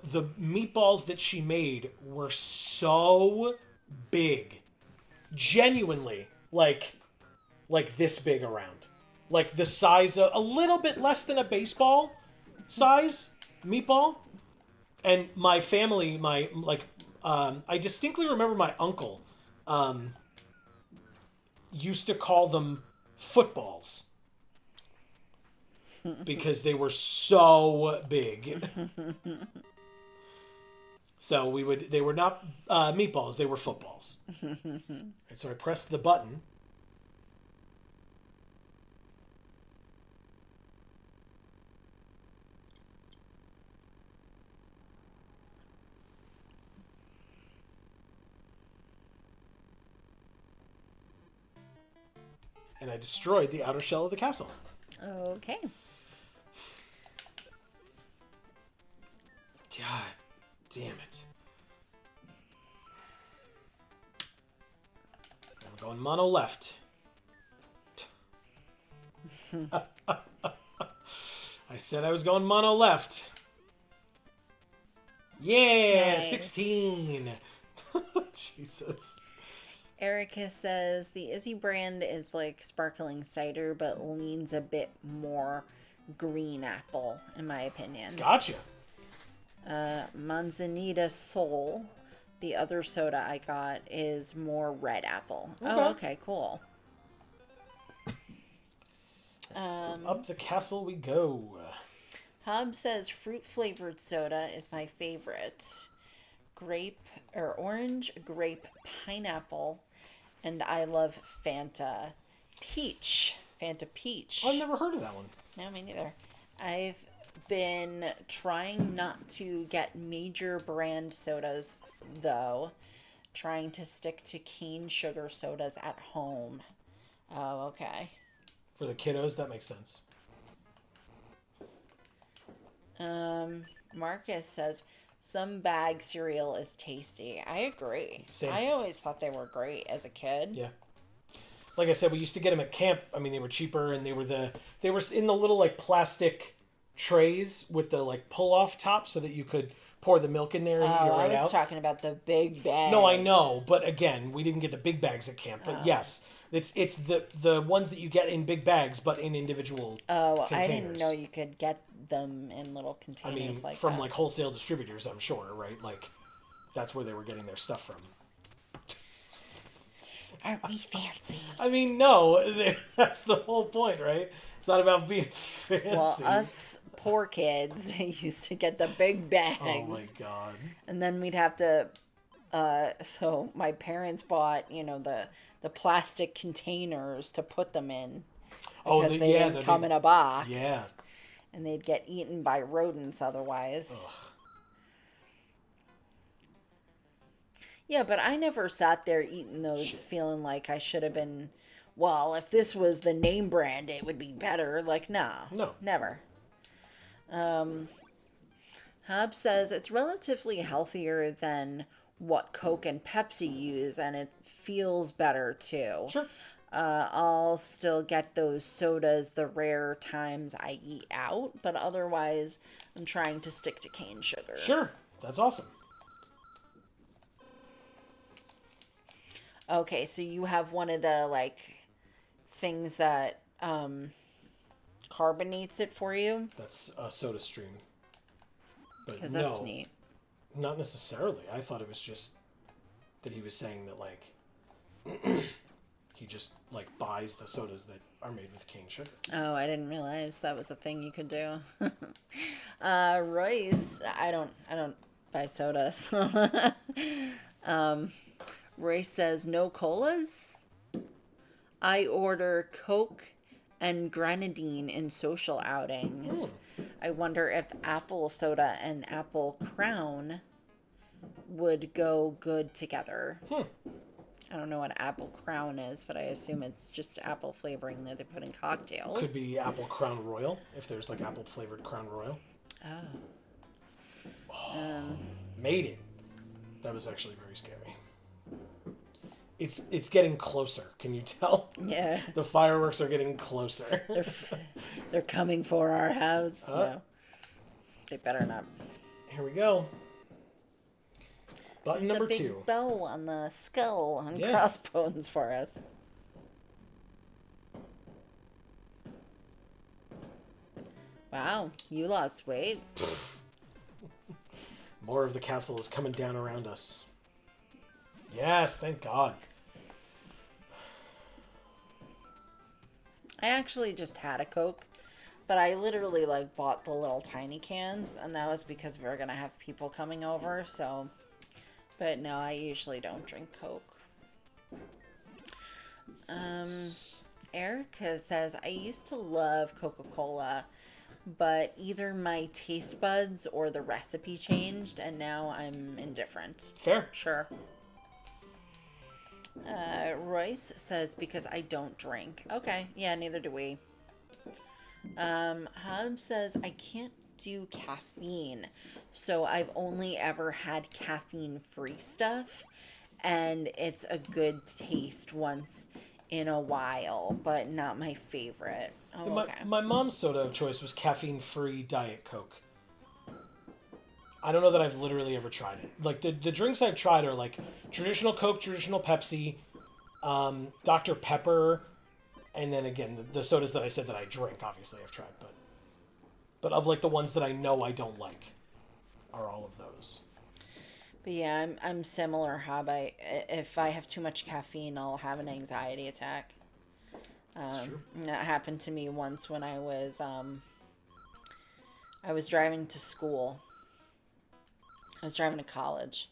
the meatballs that she made were so big, genuinely like this big around, like the size of a little bit less than a baseball size meatball. And my family, I distinctly remember my uncle used to call them footballs because they were so big. So they were not meatballs, they were footballs. And so I pressed the button. And I destroyed the outer shell of the castle. Okay. God damn it. I'm going mono left. I said I was going mono left. Yeah, Nice. 16. Jesus. Erica says the Izzy brand is like sparkling cider, but leans a bit more green apple, in my opinion. Gotcha. Manzanita Soul, the other soda I got, is more red apple. Okay. Oh, okay, cool. So up the castle we go. Hub says fruit flavored soda is my favorite. Orange, grape, pineapple, and I love Fanta Peach. Fanta Peach. I've never heard of that one. No, me neither. I've been trying not to get major brand sodas, though. Trying to stick to cane sugar sodas at home. Oh, okay. For the kiddos, that makes sense. Marcus says, some bag cereal is tasty. I agree. Same. I always thought they were great as a kid. Yeah. like I said, we used to get them at camp. I mean, they were cheaper, and they were in the little like plastic trays with the like pull off top, so that you could pour the milk in there and eat it right I was out. talking about the big bags. No, I know, but again, we didn't get the big bags at camp. But yes, it's the ones that you get in big bags, but in individual Oh, I containers. didn't know you could get them in little I containers mean, like from that. like wholesale distributors, I'm sure, right? Like, that's where they were getting their stuff from. Aren't we fancy? I mean, no, that's the whole point, right? It's not about being fancy. Well, us poor kids used to get the big bags. Oh my god. And then we'd have to, so my parents bought, the plastic containers to put them in. Because they didn't come in a box. Yeah. And they'd get eaten by rodents otherwise. Ugh. Yeah, but I never sat there eating those feeling like I should have been, well, if this was the name brand, it would be better. Like, no. Never. Hub says it's relatively healthier than what Coke and Pepsi use, and it feels better, too. Sure. I'll still get those sodas the rare times I eat out, but otherwise, I'm trying to stick to cane sugar. Sure. That's awesome. Okay, so you have one of the, things that, carbonates it for you? That's a soda stream. But Because that's neat. Not necessarily. I thought it was just that he was saying that, he just, buys the sodas that are made with cane sugar. Oh, I didn't realize that was the thing you could do. Royce, I don't buy sodas. Royce says, no colas? I order Coke and grenadine in social outings. I wonder if apple soda and apple crown would go good together. I don't know what apple crown is, but I assume it's just apple flavoring that they put in cocktails. Could be apple Crown Royal, if there's apple flavored Crown Royal. Made it. That was actually very scary. It's getting closer. Can you tell? Yeah. The fireworks are getting closer. They're coming for our house. No. They better not. Here we go. Button There's number a big 2. bow on the skull on Crossbones for us. Wow, you lost weight. More of the castle is coming down around us. Yes, thank God. I actually just had a Coke, but I literally bought the little tiny cans, and that was because we were gonna have people coming over. So, but no, I usually don't drink Coke. Erica says I used to love Coca-Cola, but either my taste buds or the recipe changed, and now I'm indifferent. Fair. Sure. Royce says, because I don't drink. Okay, yeah, neither do we. Hub says, I can't do caffeine, so I've only ever had caffeine-free stuff, and it's a good taste once in a while, but not my favorite. Oh, okay. My mom's soda of choice was caffeine-free Diet Coke. I don't know that I've literally ever tried it. The drinks I've tried are traditional Coke, traditional Pepsi, Dr. Pepper, and then again the sodas that I said that I drink. Obviously, I've tried, but of the ones that I know I don't like, are all of those. But yeah, I'm similar, Hub. If I have too much caffeine, I'll have an anxiety attack. That's true. That happened to me once when I was driving to school. I was driving to college,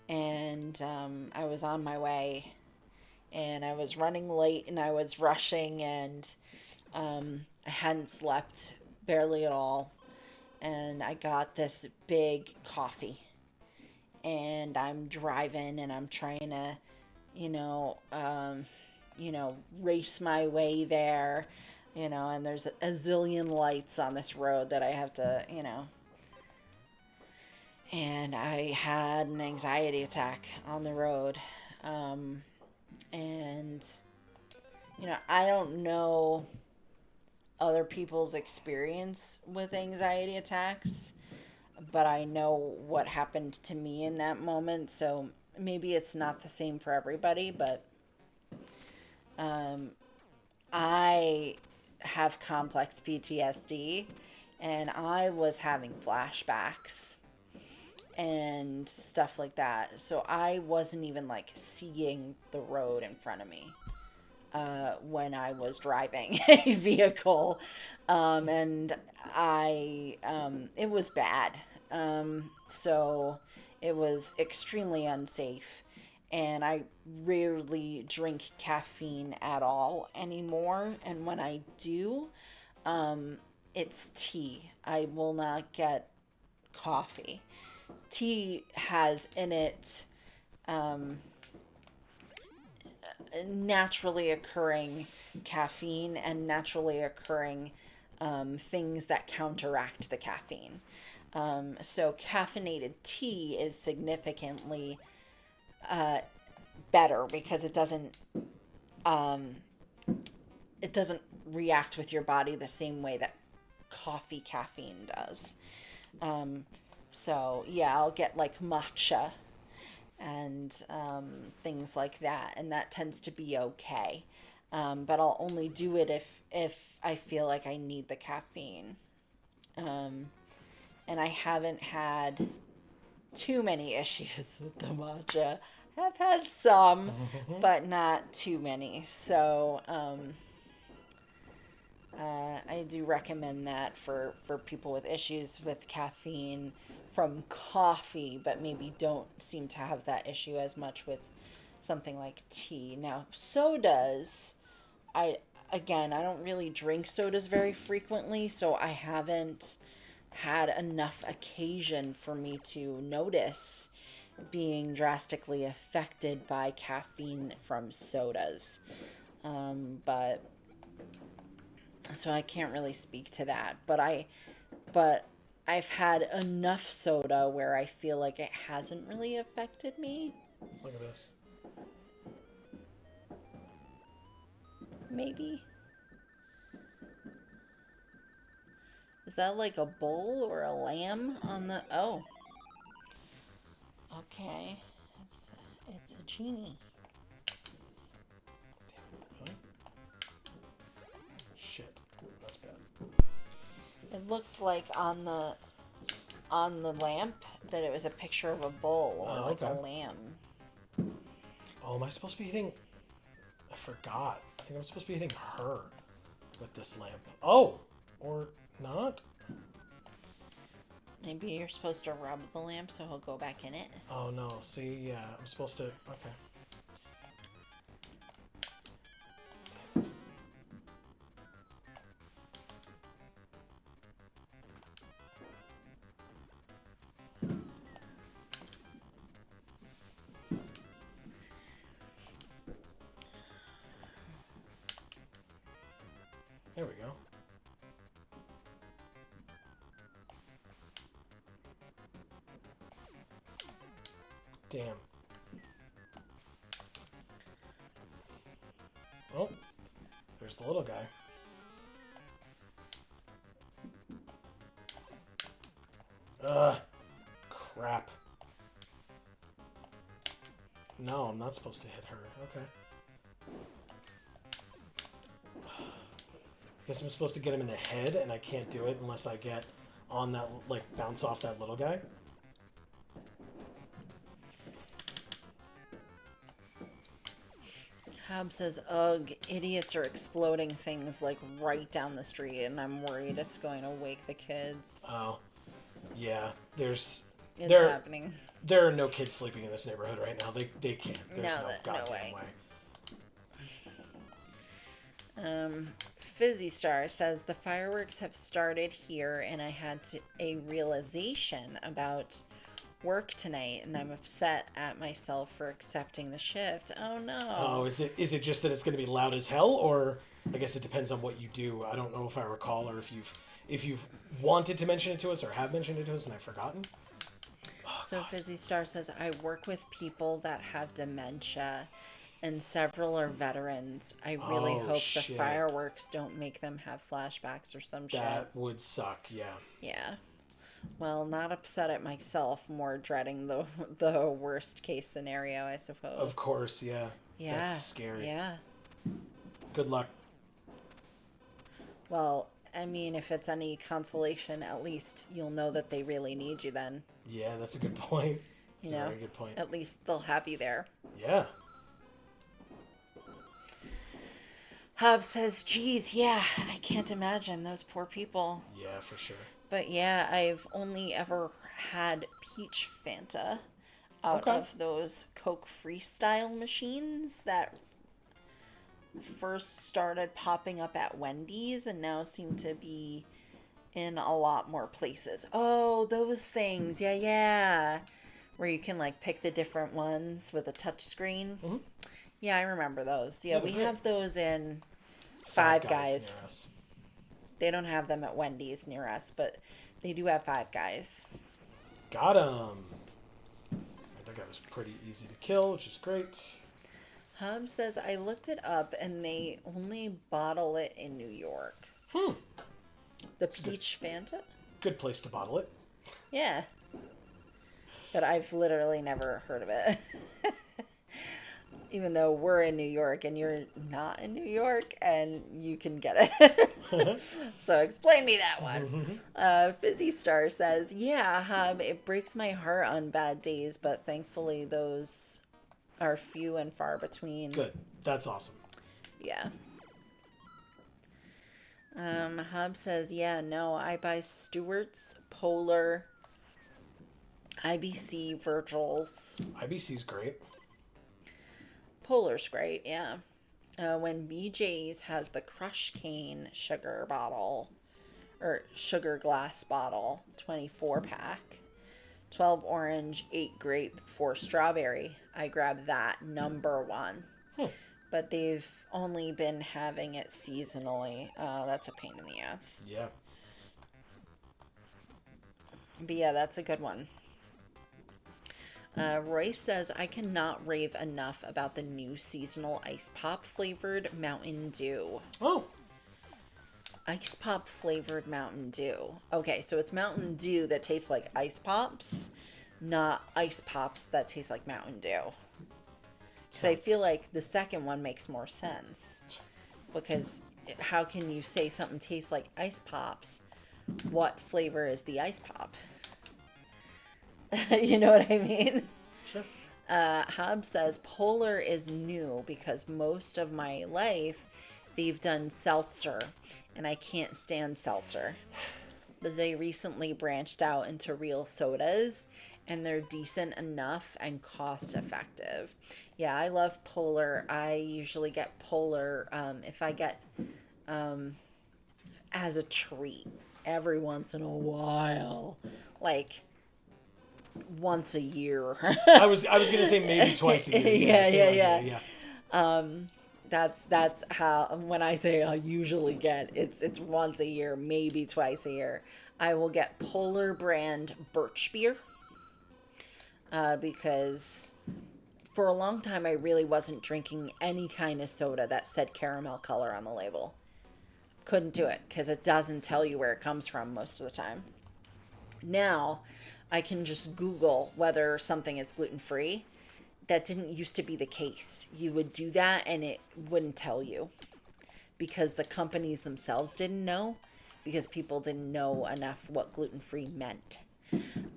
and I was on my way, and I was running late, and I was rushing, and I hadn't slept barely at all, and I got this big coffee, and I'm driving, and I'm trying to, race my way there, and there's a zillion lights on this road that I have to, and I had an anxiety attack on the road, and I don't know other people's experience with anxiety attacks, but I know what happened to me in that moment. So maybe it's not the same for everybody, but I have complex PTSD and I was having flashbacks and stuff like that. So I wasn't even like seeing the road in front of me when I was driving a vehicle. And it was bad. So it was extremely unsafe. And I rarely drink caffeine at all anymore. And when I do, it's tea. I will not get coffee. Tea has in it naturally occurring caffeine and naturally occurring things that counteract the caffeine. So caffeinated tea is significantly better because it doesn't react with your body the same way that coffee caffeine does. So yeah, I'll get like matcha and things like that, and that tends to be okay. But I'll only do it if I feel like I need the caffeine. And I haven't had too many issues with the matcha. I've had some, but not too many. So I do recommend that for people with issues with caffeine from coffee, but maybe don't seem to have that issue as much with something like tea. Now, sodas, I I don't really drink sodas very frequently, so I haven't had enough occasion for me to notice being drastically affected by caffeine from sodas. But so I can't really speak to that, but I've had enough soda where I feel like it hasn't really affected me. Look at this. Maybe. Is that like a bull or a lamb on the... Oh. Okay. It's a genie. Really? Shit. That's bad. It looked like on the lamp that it was a picture of a bull or like a lamb. Oh, am I supposed to be hitting... I forgot. I think I'm supposed to be hitting her with this lamp. Oh! Or not? Maybe you're supposed to rub the lamp so he'll go back in it. Oh, no. See, yeah. I'm supposed to... Okay. There we go. Damn. Oh, there's the little guy. Ugh. Crap. No, I'm not supposed to hit her. Okay. I guess I'm supposed to get him in the head, and I can't do it unless I get on that, like, bounce off that little guy. Hab says, ugh, idiots are exploding things like right down the street, and I'm worried it's going to wake the kids. Oh. Yeah, it's happening. There are no kids sleeping in this neighborhood right now. They can't. There's no goddamn way. Fizzy Star says, the fireworks have started here, and I had a realization about work tonight, and I'm upset at myself for accepting the shift. Oh no. Oh, is it just that it's going to be loud as hell, or I guess it depends on what you do. I don't know if I recall, or if you've wanted to mention it to us or have mentioned it to us and I've forgotten. Oh, so God. Fizzy Star says, I work with people that have dementia, and several are veterans. I really Oh, hope the shit. fireworks don't make them have flashbacks or some shit. That would suck, yeah. Yeah. Well, not upset at myself, more dreading the worst case scenario, I suppose. Of course, yeah. Yeah. That's scary. Yeah. Good luck. Well, I mean, if it's any consolation, at least you'll know that they really need you then. Yeah, that's a good point. That's You a know, very good point. at least they'll have you there. Yeah. Hub says, geez, yeah, I can't imagine those poor people. Yeah, for sure. But yeah, I've only ever had peach Fanta out Okay. of those Coke Freestyle machines that first started popping up at Wendy's and now seem to be in a lot more places. Oh, those things. Yeah, yeah. Where you can like pick the different ones with a touch screen. Mm-hmm. Yeah, I remember those. Yeah, we great. have those in Five Five Guys Guys. near us. They don't have them at Wendy's near us, but they do have Five Guys. Got him. That guy was pretty easy to kill, which is great. Hub says, I looked it up and they only bottle it in New York. The peach Fanta? Good place to bottle it. Yeah. But I've literally never heard of it. Even though we're in New York and you're not in New York and you can get it. So explain me that one. Fizzy Star says, yeah, Hub, it breaks my heart on bad days, but thankfully those are few and far between. Good. That's awesome. Yeah. Hub says, yeah, no, I buy Stewart's, Polar, IBC, Virgil's. IBC's great. Polar's great, yeah. When BJ's has the Crush Cane sugar bottle, or sugar glass bottle, 24 pack, 12 orange, 8 grape, 4 strawberry, I grab that number one. But they've only been having it seasonally. That's a pain in the ass. Yeah. But yeah, that's a good one. Royce says, I cannot rave enough about the new seasonal Ice Pop flavored Mountain Dew. Oh. Ice Pop flavored Mountain Dew. Okay, so it's Mountain Dew that tastes like Ice Pops, not Ice Pops that taste like Mountain Dew. Because I feel like the second one makes more sense. Because how can you say something tastes like Ice Pops? What flavor is the Ice Pop? You know what I mean? Sure. Hub says Polar is new because most of my life they've done seltzer and I can't stand seltzer. But they recently branched out into real sodas and they're decent enough and cost effective. Yeah, I love Polar. I usually get Polar if I get as a treat every once in a while. Like once a year. I was gonna say maybe twice a year. Yeah. That's how when I say I usually get it's once a year, maybe twice a year. I will get Polar brand birch beer because for a long time I really wasn't drinking any kind of soda that said caramel color on the label. Couldn't do it because it doesn't tell you where it comes from most of the time. Now I can just Google whether something is gluten-free. That didn't used to be the case. You would do that and it wouldn't tell you because the companies themselves didn't know, because people didn't know enough what gluten-free meant.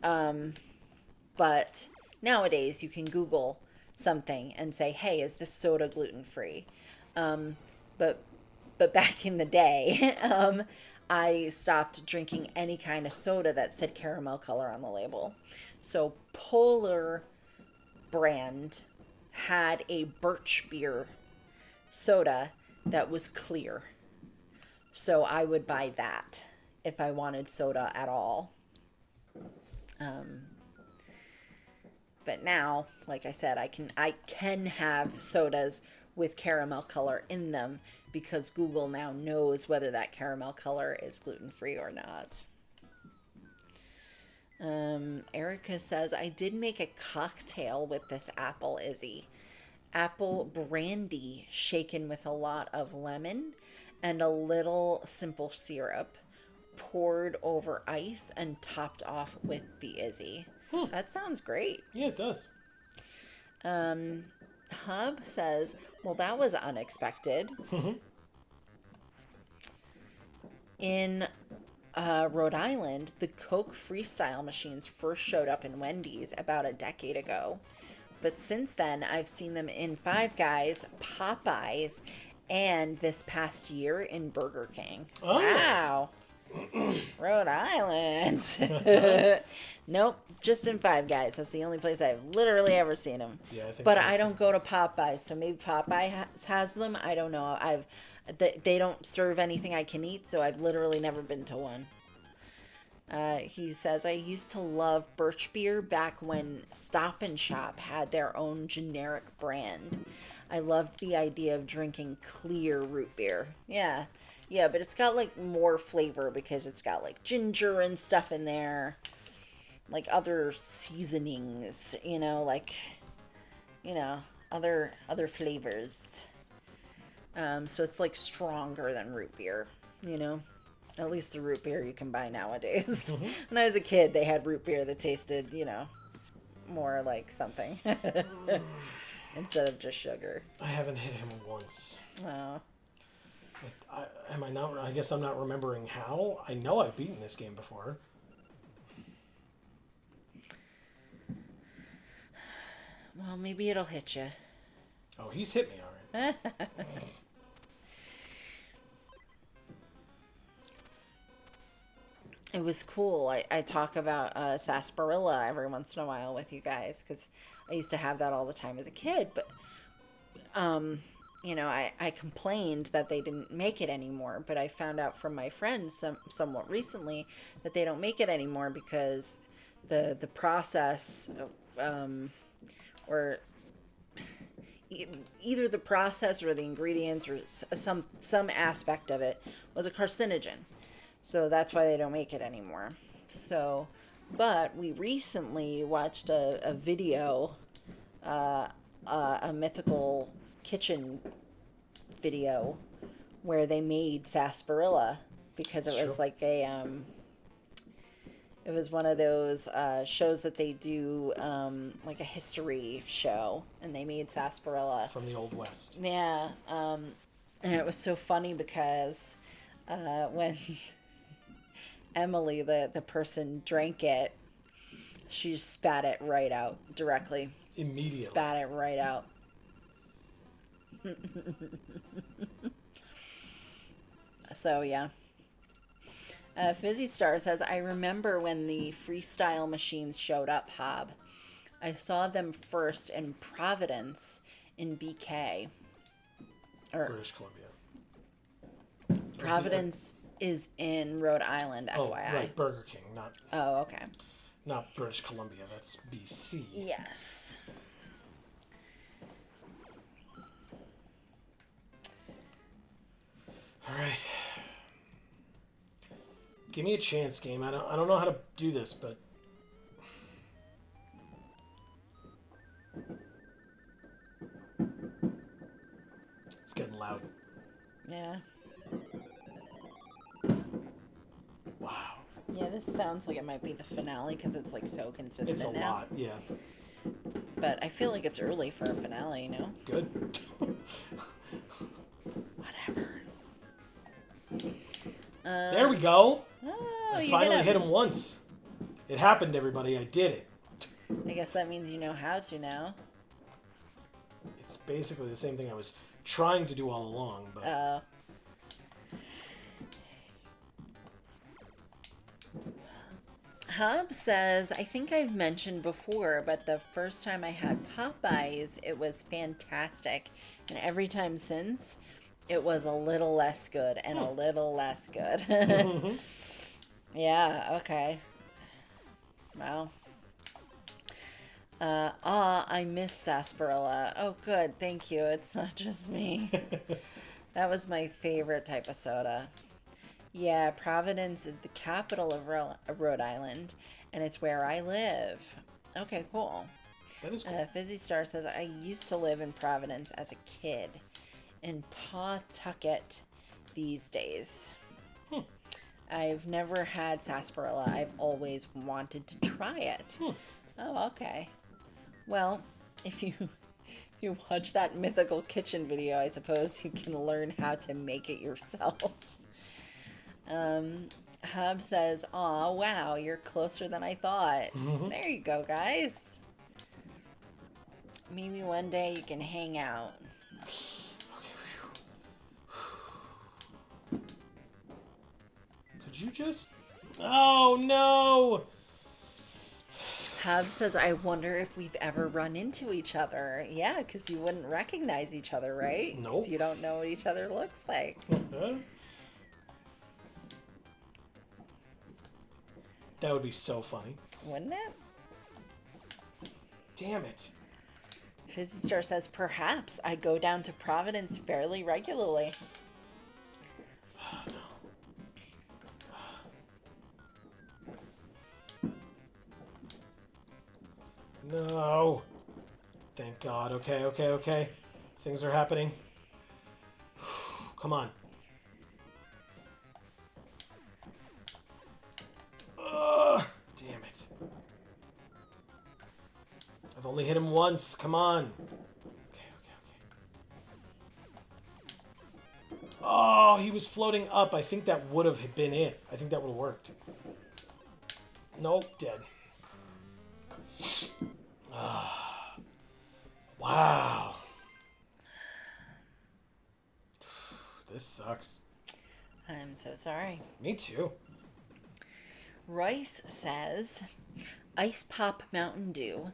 But nowadays you can Google something and say, hey, is this soda gluten-free? But back in the day, I stopped drinking any kind of soda that said caramel color on the label. So Polar brand had a birch beer soda that was clear. So I would buy that if I wanted soda at all. But now, like I said, I can have sodas with caramel color in them because Google now knows whether that caramel color is gluten-free or not. Erica says, I did make a cocktail with this apple, Izzy. apple brandy shaken with a lot of lemon and a little simple syrup, poured over ice and topped off with the Izzy. That sounds great. Yeah, it does. Hub says, well, that was unexpected. In Rhode Island, the Coke Freestyle machines first showed up in Wendy's about a decade ago. But since then, I've seen them in Five Guys, Popeyes, and this past year in Burger King. Oh. Wow. Rhode Island. Nope, just in Five Guys. That's the only place I've literally ever seen them. Yeah, I think but that's I don't go to Popeyes, so maybe Popeye has them. I don't know. They don't serve anything I can eat, so I've literally never been to one. He says, I used to love Birch beer back when Stop and Shop had their own generic brand. I loved the idea of drinking clear root beer. Yeah, but it's got like more flavor because it's got like ginger and stuff in there. Like other seasonings, other flavors. So it's like stronger than root beer, At least the root beer you can buy nowadays. When I was a kid, they had root beer that tasted, more like something instead of just sugar. I haven't hit him once. Oh. Am I not? I guess I'm not remembering how. I know I've beaten this game before. Well, maybe it'll hit you. Oh, he's hit me already. It was cool. I talk about sarsaparilla every once in a while with you guys because I used to have that all the time as a kid. But, I complained that they didn't make it anymore. But I found out from my friends somewhat recently that they don't make it anymore because the process, or either the process or the ingredients or some aspect of it was a carcinogen. So that's why they don't make it anymore. So, but we recently watched a video, a mythical kitchen video where they made sarsaparilla because it was like it was one of those shows that they do, like a history show, and they made sarsaparilla. From the Old West. Yeah. And it was so funny because when Emily, the person, drank it, she spat it right out directly. Immediately. Spat it right out. So, yeah. Fizzy Star says, I remember when the freestyle machines showed up, Hob. I saw them first in Providence in BK. British Columbia. Providence is in Rhode Island, FYI. Oh, right, Burger King, not... Oh, okay. Not British Columbia, that's BC. Yes. All right. Give me a chance, game. I don't know how to do this, but... It's getting loud. Yeah. Wow. Yeah, this sounds like it might be the finale because it's like so consistent. It's a now. lot, yeah. But I feel like it's early for a finale, Good. Whatever. There we go. Oh, I finally hit him once. It happened, everybody. I did it. I guess that means you know how to now. It's basically the same thing I was trying to do all along, but... Hub says, I think I've mentioned before, but the first time I had Popeyes, it was fantastic. And every time since, it was a little less good and a little less good. Yeah, okay. Wow. I miss sarsaparilla. Oh, good. Thank you. It's not just me. That was my favorite type of soda. Yeah, Providence is the capital of Rhode Island, and it's where I live. Okay, cool. That is cool. Fizzy Star says, I used to live in Providence as a kid. In Pawtucket these days. I've never had sarsaparilla. I've always wanted to try it. Oh, okay. Well, if you watch that mythical kitchen video, I suppose you can learn how to make it yourself. Hub says, aw, wow, you're closer than I thought. There you go, guys. Maybe one day you can hang out. Could you just... Oh, no! Hub says, I wonder if we've ever run into each other. Yeah, because you wouldn't recognize each other, right? Nope. 'Cause you don't know what each other looks like. That would be so funny. Wouldn't it? Damn it. Fizzy Star says, perhaps I go down to Providence fairly regularly. Oh, no. No. Thank God. Okay, okay, okay. Things are happening. Come on. Damn it. I've only hit him once. Come on. Okay, okay, okay. Oh, he was floating up. I think that would have been it. I think that would have worked. Nope, dead. Wow. This sucks. I'm so sorry. Me too. Rice says, Ice Pop Mountain Dew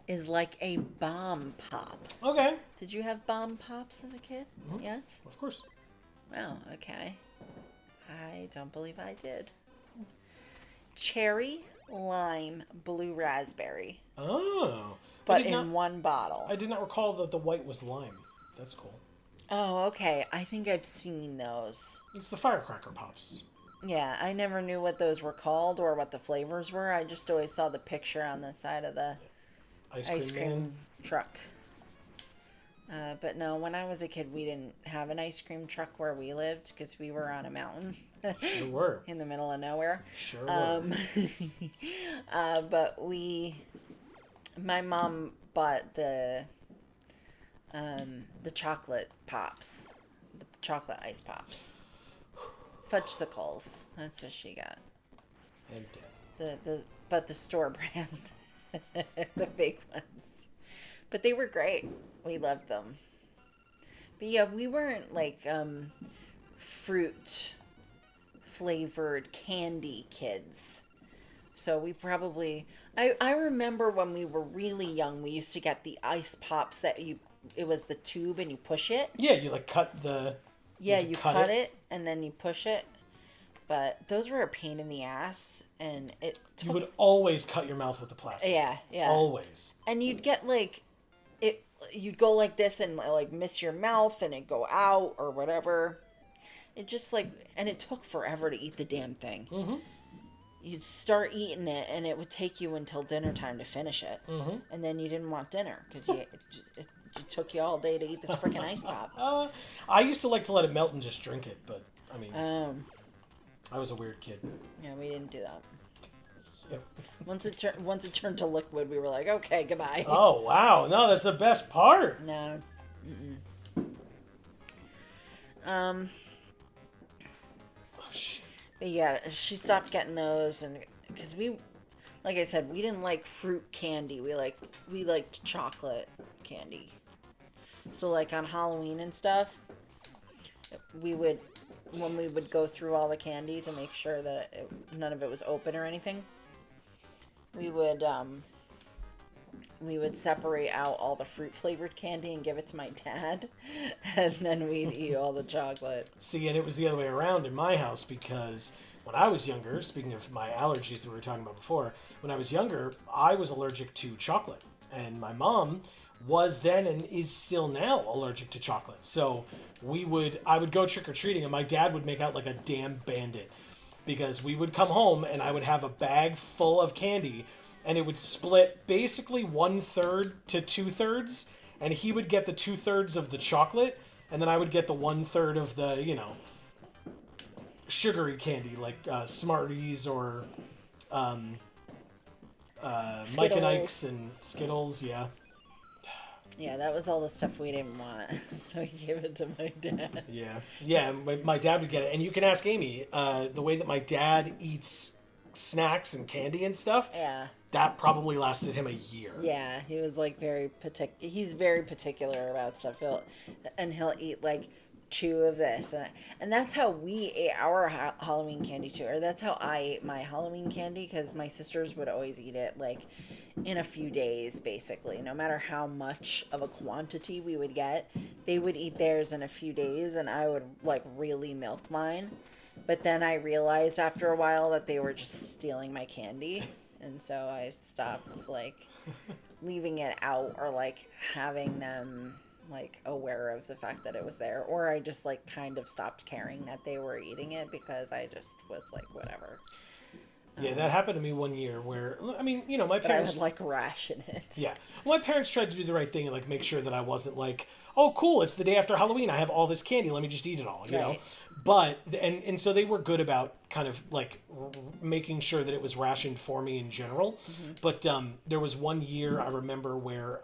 is like a bomb pop. Okay. Did you have bomb pops as a kid? Mm-hmm. Yes? Of course. Oh, okay. I don't believe I did. Cherry, lime, blue raspberry. Oh. But in one bottle. I did not recall that the white was lime. That's cool. Oh, okay. I think I've seen those. It's the firecracker pops. Yeah, I never knew what those were called or what the flavors were. I just always saw the picture on the side of the ice cream truck. But no, when I was a kid, we didn't have an ice cream truck where we lived because we were on a mountain. Sure were. In the middle of nowhere. Sure were. But my mom bought the chocolate pops, the chocolate ice pops, fudgesicles. That's what she got. And But the store brand, the fake ones. But they were great. We loved them. But yeah, we weren't like fruit flavored candy kids. So we probably I remember when we were really young, we used to get the ice pops that it was the tube and you push it. Yeah, you like cut the... Yeah, you cut it and then you push it. But those were a pain in the ass, and it took... You would always cut your mouth with the plastic. Yeah, yeah. Always. And you'd get like you'd go like this and like miss your mouth and it'd go out or whatever. It just like, and it took forever to eat the damn thing. Mm-hmm. You'd start eating it and it would take you until dinner time to finish it. Mm-hmm. And then you didn't want dinner because it took you all day to eat this freaking ice pop. I used to like to let it melt and just drink it, but I mean, I was a weird kid. Yeah, we didn't do that. Yep. Once it turned to liquid, we were like, okay, goodbye. Oh wow, no, that's the best part. No. Oh shit. But yeah, she stopped getting those, and because like I said, we didn't like fruit candy. We liked chocolate candy. So like on Halloween and stuff, when we would go through all the candy to make sure that none of it was open or anything, we would separate out all the fruit flavored candy and give it to my dad, and then we'd eat all the chocolate. See, and it was the other way around in my house because when I was younger, speaking of my allergies that we were talking about before, when I was younger, I was allergic to chocolate, and my mom was then and is still now allergic to chocolate. So I would go trick-or-treating and my dad would make out like a damn bandit because we would come home and I would have a bag full of candy and it would split basically 1/3 to 2/3, and he would get the 2/3 of the chocolate, and then I would get the 1/3 of the, sugary candy, like Smarties or Mike and Ike's and Skittles, yeah. Yeah, that was all the stuff we didn't want, so he gave it to my dad. Yeah, my dad would get it. And you can ask Amy, the way that my dad eats snacks and candy and stuff, Yeah. that probably lasted him a year. Yeah, he was like he's very particular about stuff. He'll eat like 2 of this, and that's how we ate our Halloween candy too, or that's how I ate my Halloween candy, because my sisters would always eat it like in a few days, basically. No matter how much of a quantity we would get, they would eat theirs in a few days, and I would like really milk mine. But then I realized after a while that they were just stealing my candy, and so I stopped like leaving it out, or like having them like aware of the fact that it was there, or I just like kind of stopped caring that they were eating it, because I just was like, whatever. Yeah, that happened to me one year where, I mean, my But I parents... would like ration it. Yeah. Well, my parents tried to do the right thing and like make sure that I wasn't like, oh, cool, it's the day after Halloween, I have all this candy, let me just eat it all, you know? But, and so they were good about kind of like making sure that it was rationed for me in general. Mm-hmm. But there was one year I remember where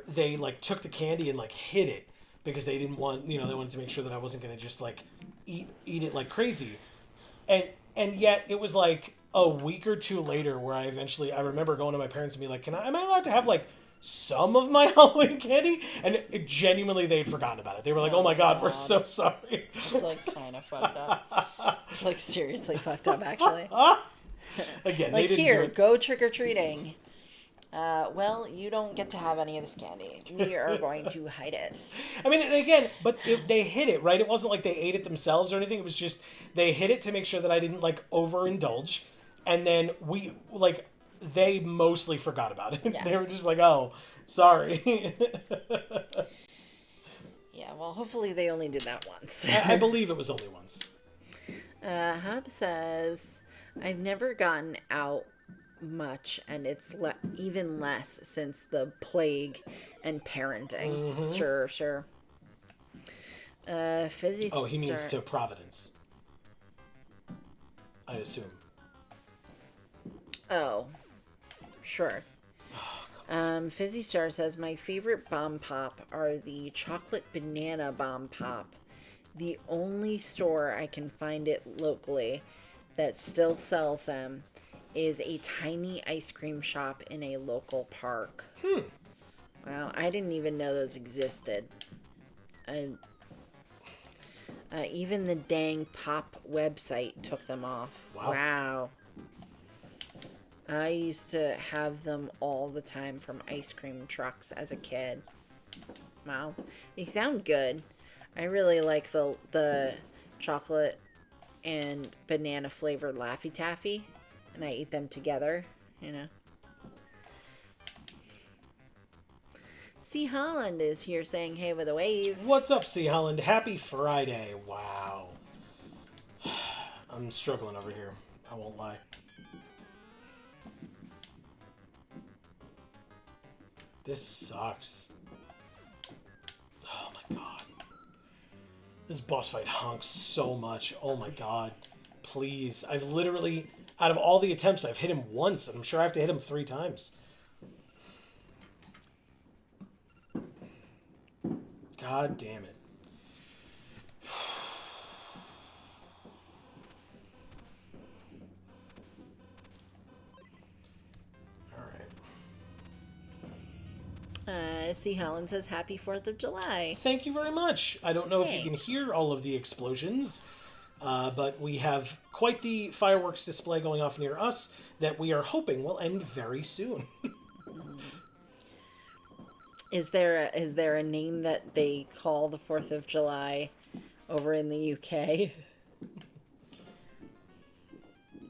they like took the candy and like hid it because they didn't want, they wanted to make sure that I wasn't going to just like eat it like crazy. And yet it was like a week or two later where I remember going to my parents and be like, am I allowed to have like some of my Halloween candy? And genuinely they'd forgotten about it. They were like, oh my God, we're so sorry. It's like kind of fucked up. It's like seriously fucked up, actually. Again, like, they didn't here, do it. go trick-or-treating. Well, you don't get to have any of this candy. We are going to hide it. I mean, and again, but they hid it, right? It wasn't like they ate it themselves or anything. It was just they hid it to make sure that I didn't like overindulge. And then they mostly forgot about it. Yeah. They were just like, oh, sorry. Yeah, well, hopefully they only did that once. I believe it was only once. Hub says, I've never gotten out much, and it's even less since the plague and parenting. Mm-hmm. Sure. Fizzy. Oh, he means to Providence, I assume. Oh, sure. Fizzy Star says, my favorite bomb pop are the chocolate banana bomb pop. The only store I can find it locally that still sells them is a tiny ice cream shop in a local park. Wow, I didn't even know those existed. Even the dang Pop website took them off. Wow. I used to have them all the time from ice cream trucks as a kid. Wow. They sound good. I really like the chocolate and banana flavored Laffy Taffy. And I eat them together, C. Holland is here saying hey with a wave. What's up, C. Holland? Happy Friday. Wow. I'm struggling over here. I won't lie. This sucks. Oh my God. This boss fight honks so much. Oh my God. Please. I've literally... Out of all the attempts, I've hit him once, and I'm sure I have to hit him 3 times. God damn it. Alright. C. Helen says, happy 4th of July. Thank you very much. I don't know if you can hear all of the explosions. But we have quite the fireworks display going off near us that we are hoping will end very soon. Is there a name that they call the 4th of July over in the UK?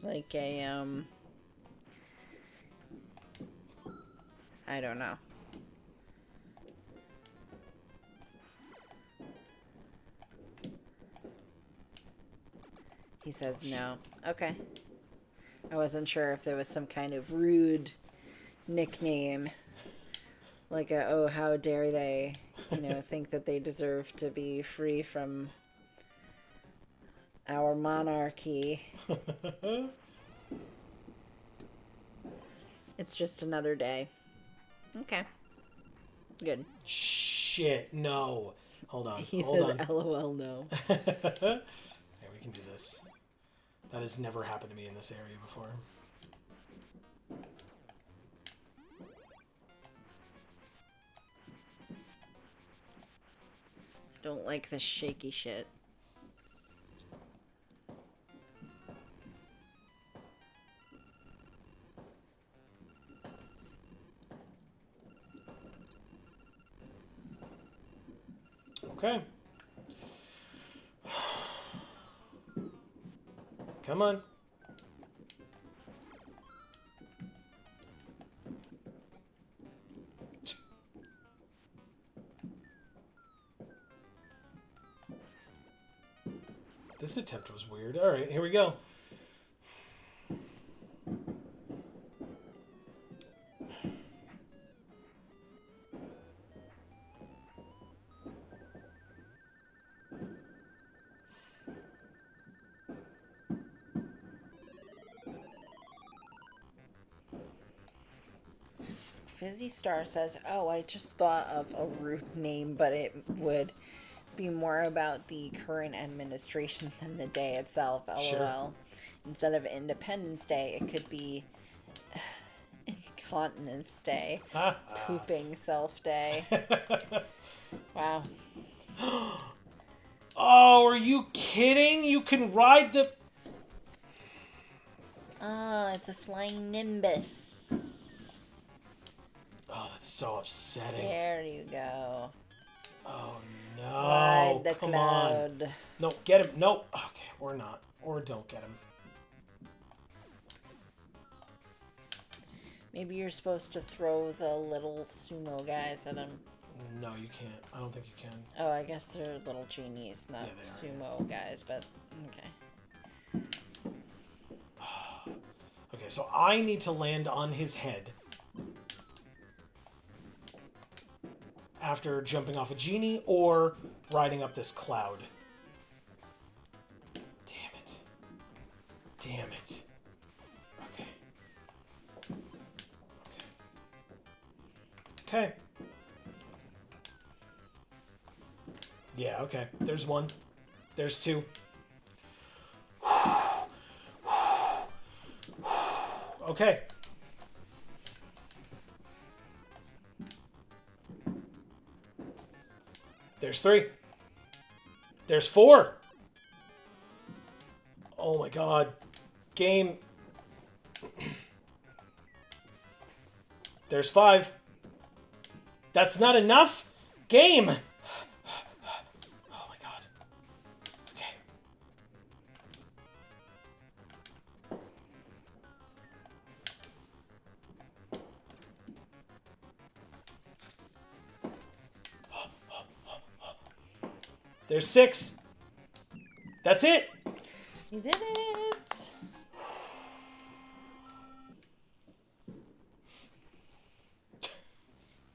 Like a, I don't know. He says no. Okay. I wasn't sure if there was some kind of rude nickname. Like a, oh, how dare they, think that they deserve to be free from our monarchy. It's just another day. Okay. Good. Shit, no. Hold on. He Hold says, on. LOL, no. There, we can do this. That has never happened to me in this area before. Don't like this shaky shit. Okay. Come on. This attempt was weird. All right, here we go. Fizzy Star says, oh, I just thought of a root name, but it would be more about the current administration than the day itself, LOL. Sure. Instead of Independence Day, it could be Incontinence Day, Pooping Self Day. Wow. Oh, are you kidding? You can ride the... Oh, it's a flying Nimbus. Oh, that's so upsetting. There you go. Oh, no. Ride the Come cloud. on. No, get him. No. Okay, or not. Or don't get him. Maybe you're supposed to throw the little sumo guys at him. No, you can't. I don't think you can. Oh, I guess they're little genies, not Yeah, sumo guys, but okay. Okay, so I need to land on his head after jumping off a genie or riding up this cloud. Damn it. Damn it. Okay. Okay. Yeah, okay. There's one. There's two. Okay. There's three. There's four. Oh my god. Game. There's five. That's not enough? Game. Oh my god. Okay. There's six. That's it. You did it.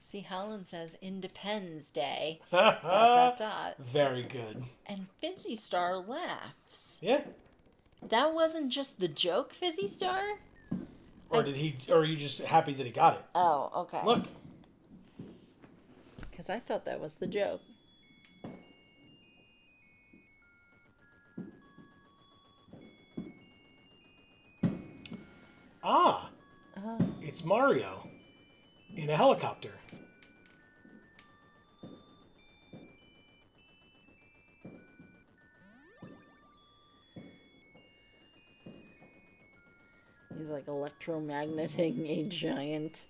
See, Helen says Independence Day. ... Very good. And Fizzy Star laughs. Yeah. That wasn't just the joke, Fizzy Star? Or did he? Or are you just happy that he got it? Oh, okay. Look. Because I thought that was the joke. Ah. It's Mario. In a helicopter. He's like electromagneting a giant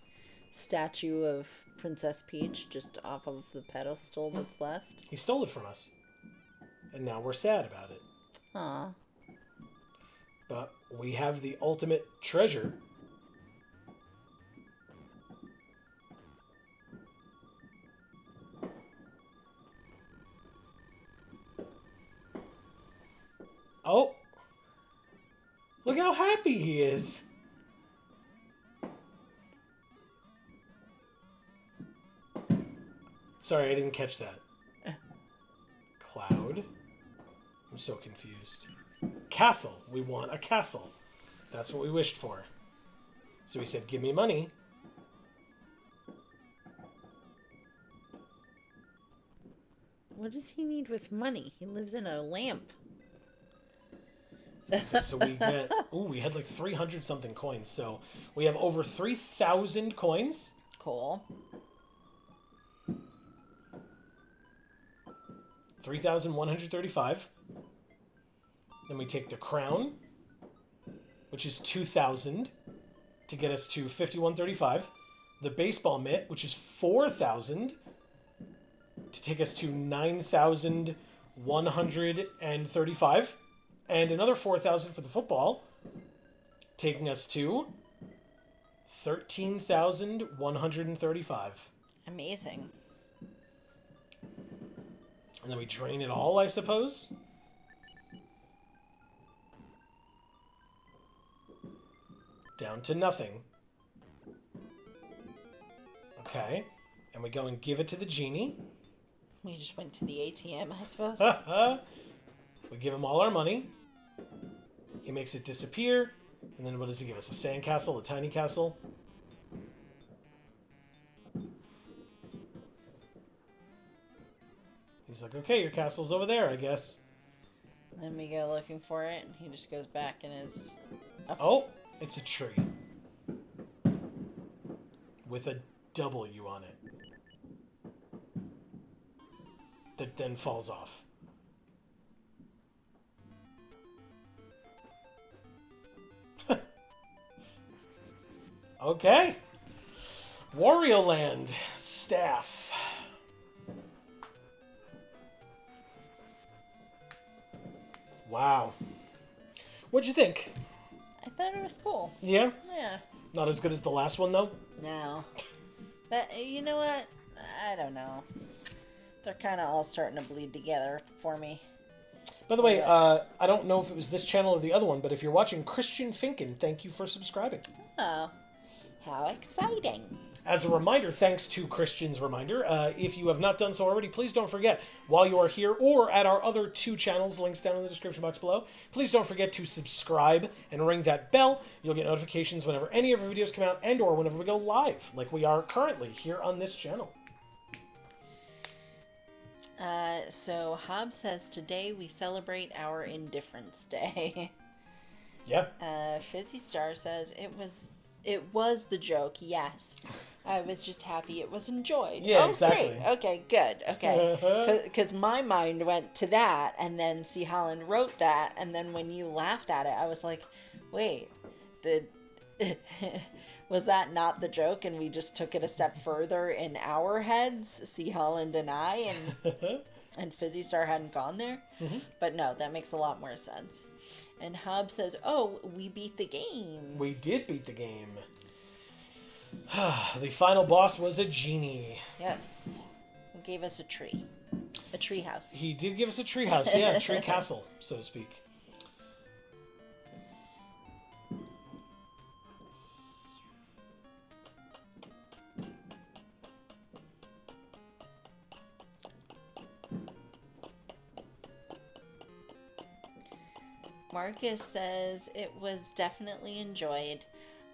statue of Princess Peach just off of the pedestal that's left. He stole it from us. And now we're sad about it. Aw. But we have the ultimate treasure. Oh. Look how happy he is. Sorry, I didn't catch that. Cloud. I'm so confused. Castle. We want a castle. That's what we wished for. So he said, give me money. What does he need with money? He lives in a lamp. Okay, so we get... Ooh, we had like 300 something coins. So we have over 3,000 coins. Cool. 3,135. Then we take the crown, which is 2,000, to get us to 5,135. The baseball mitt, which is 4,000, to take us to 9,135. And another 4,000 for the football, taking us to 13,135. Amazing. And then we drain it all, I suppose. Down to nothing. Okay. And we go and give it to the genie. We just went to the ATM, I suppose. We give him all our money. He makes it disappear. And then what does he give us? A sandcastle? A tiny castle? He's like, okay, your castle's over there, I guess. Then we go looking for it, and he just goes back and is... Oh, it's a tree. With a W on it. That then falls off. Okay. Wario Land staff. Wow. What'd you think? I thought it was cool. Yeah? Yeah. Not as good as the last one, though? No. But you know what? I don't know. They're kind of all starting to bleed together for me. By the way, I don't know if it was this channel or the other one, but if you're watching Christian Finken, thank you for subscribing. Oh, how exciting. As a reminder, thanks to Christian's reminder, if you have not done so already, please don't forget, while you are here or at our other two channels, links down in the description box below, please don't forget to subscribe and ring that bell. You'll get notifications whenever any of our videos come out and or whenever we go live, like we are currently here on this channel. So Hob says today we celebrate our Indifference Day. Yeah. Fizzy Star says it was the joke, yes. I was just happy it was enjoyed. Yeah, oh, exactly. Great. Okay, good. Okay. Because my mind went to that, and then C. Holland wrote that, and then when you laughed at it, I was like, wait, was that not the joke, and we just took it a step further in our heads, C. Holland and I, and Fizzy Star hadn't gone there? Mm-hmm. But no, that makes a lot more sense. And Hob says, oh, we beat the game. We did beat the game. The final boss was a genie. Yes. He gave us a tree. A tree house. He did give us a tree house, yeah, a tree castle, so to speak. Marcus says, it was definitely enjoyed.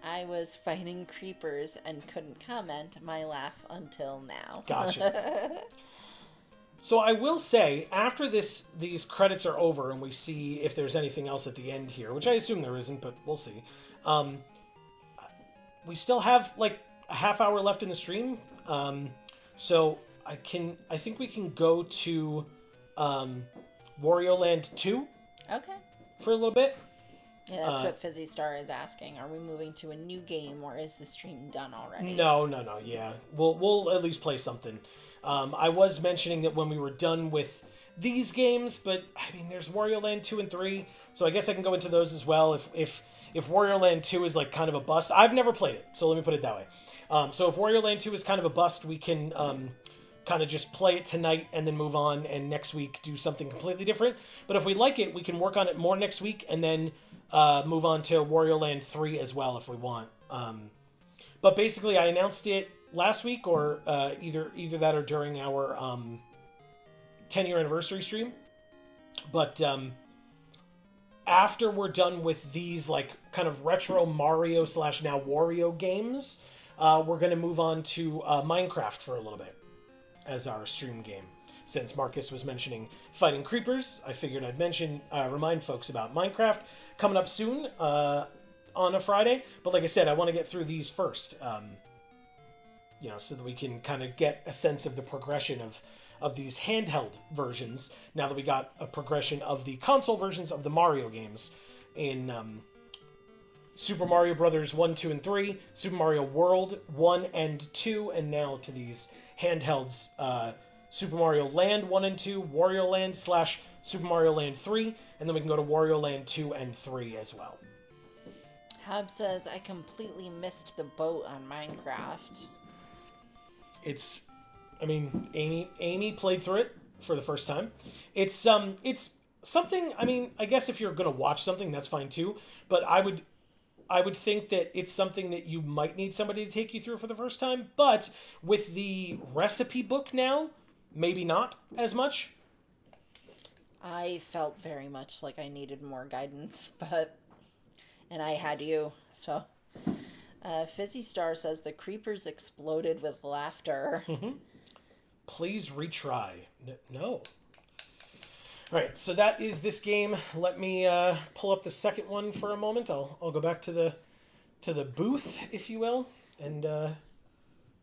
I was fighting creepers and couldn't comment my laugh until now. Gotcha. So I will say, after these credits are over and we see if there's anything else at the end here, which I assume there isn't, but we'll see. We still have like a half hour left in the stream. So I think we can go to Wario Land 2. Okay. For a little bit. Yeah, that's what Fizzy Star is asking. Are we moving to a new game, or is the stream done already? No. Yeah, we'll at least play something. I was mentioning that when we were done with these games, but I mean, there's Wario Land 2 and 3, so I guess I can go into those as well. If Wario Land 2 is like kind of a bust, I've never played it, so let me put it that way. So if Wario Land 2 is kind of a bust, we can kind of just play it tonight and then move on, and next week do something completely different. But if we like it, we can work on it more next week, and then move on to Wario Land 3 as well if we want. But basically, I announced it last week, or either that or during our 10-year anniversary stream. But after we're done with these like kind of retro Mario / now Wario games, we're going to move on to Minecraft for a little bit as our stream game. Since Marcus was mentioning fighting creepers, I figured I'd remind folks about Minecraft coming up soon on a Friday. But like I said, I want to get through these first, so that we can kind of get a sense of the progression of these handheld versions, now that we got a progression of the console versions of the Mario games in Super Mario Brothers 1, 2, and 3, Super Mario World 1 and 2, and now to these handhelds, Super Mario Land 1 and 2, Wario Land / Super Mario Land 3, and then we can go to Wario Land 2 and 3 as well. Hub says, I completely missed the boat on Minecraft. Amy played through it for the first time. It's something, I guess if you're going to watch something, that's fine too, but I would think that it's something that you might need somebody to take you through for the first time, but with the recipe book now, maybe not as much. I felt very much like I needed more guidance, and I had you, so... Fizzy Star says the creepers exploded with laughter. Please retry. No. Alright, so that is this game. Let me pull up the second one for a moment. I'll go back to the booth, if you will, and go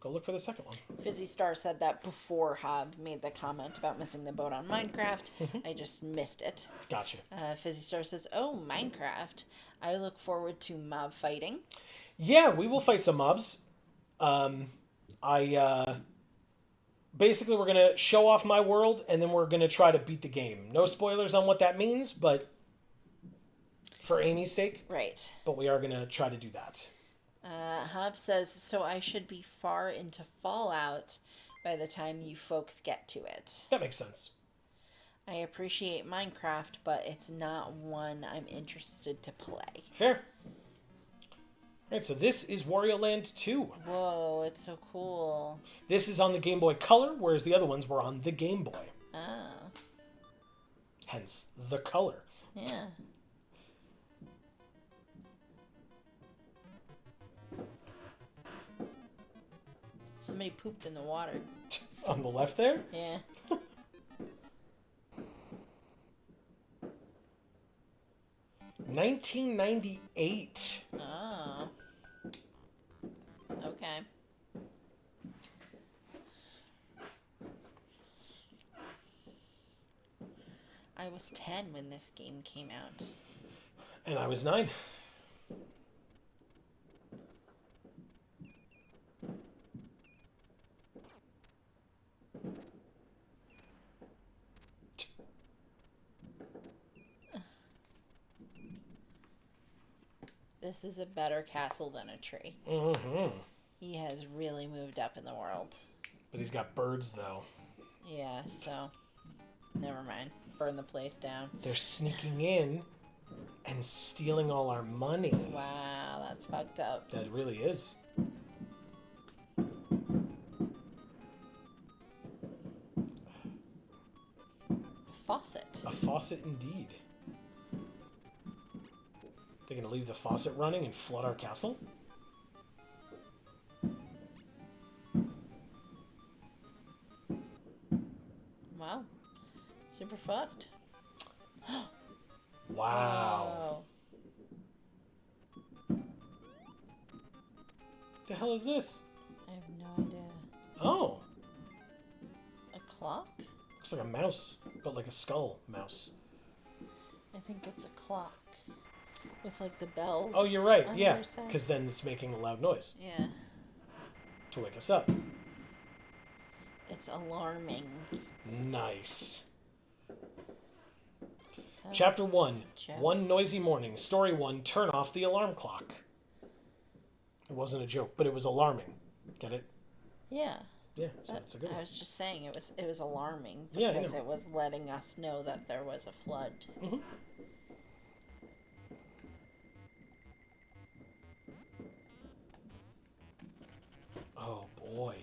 look for the second one. Fizzy Star said that before Hob made the comment about missing the boat on Minecraft. I just missed it. Gotcha. Fizzy Star says, oh, Minecraft. I look forward to mob fighting. Yeah, we will fight some mobs. Basically, we're going to show off my world, and then we're going to try to beat the game. No spoilers on what that means, but for Amy's sake. Right. But we are going to try to do that. Hub says, so I should be far into Fallout by the time you folks get to it. That makes sense. I appreciate Minecraft, but it's not one I'm interested to play. Fair. Alright, so this is Wario Land 2. Whoa, it's so cool. This is on the Game Boy Color, whereas the other ones were on the Game Boy. Oh. Hence, the color. Yeah. Somebody pooped in the water. On the left there? Yeah. 1998. Oh. Okay. I was 10 when this game came out. And I was 9. This is a better castle than a tree. Mm-hmm. He has really moved up in the world. But he's got birds, though. Yeah, so... Never mind. Burn the place down. They're sneaking in and stealing all our money. Wow, that's fucked up. That really is. A faucet. A faucet indeed. They're gonna leave the faucet running and flood our castle? Wow. Super fucked. Wow. The hell is this? I have no idea. Oh. A clock? Looks like a mouse, but like a skull mouse. I think it's a clock. With like the bells. Oh, you're right. Yeah, because then it's making a loud noise. Yeah. To wake us up. It's alarming. Nice. Chapter 1. One noisy morning. Story 1. Turn off the alarm clock. It wasn't a joke, but it was alarming. Get it? Yeah. Yeah, so that's a good one. I was just saying it was alarming Yeah, because it was letting us know that there was a flood. Mm-hmm. boy.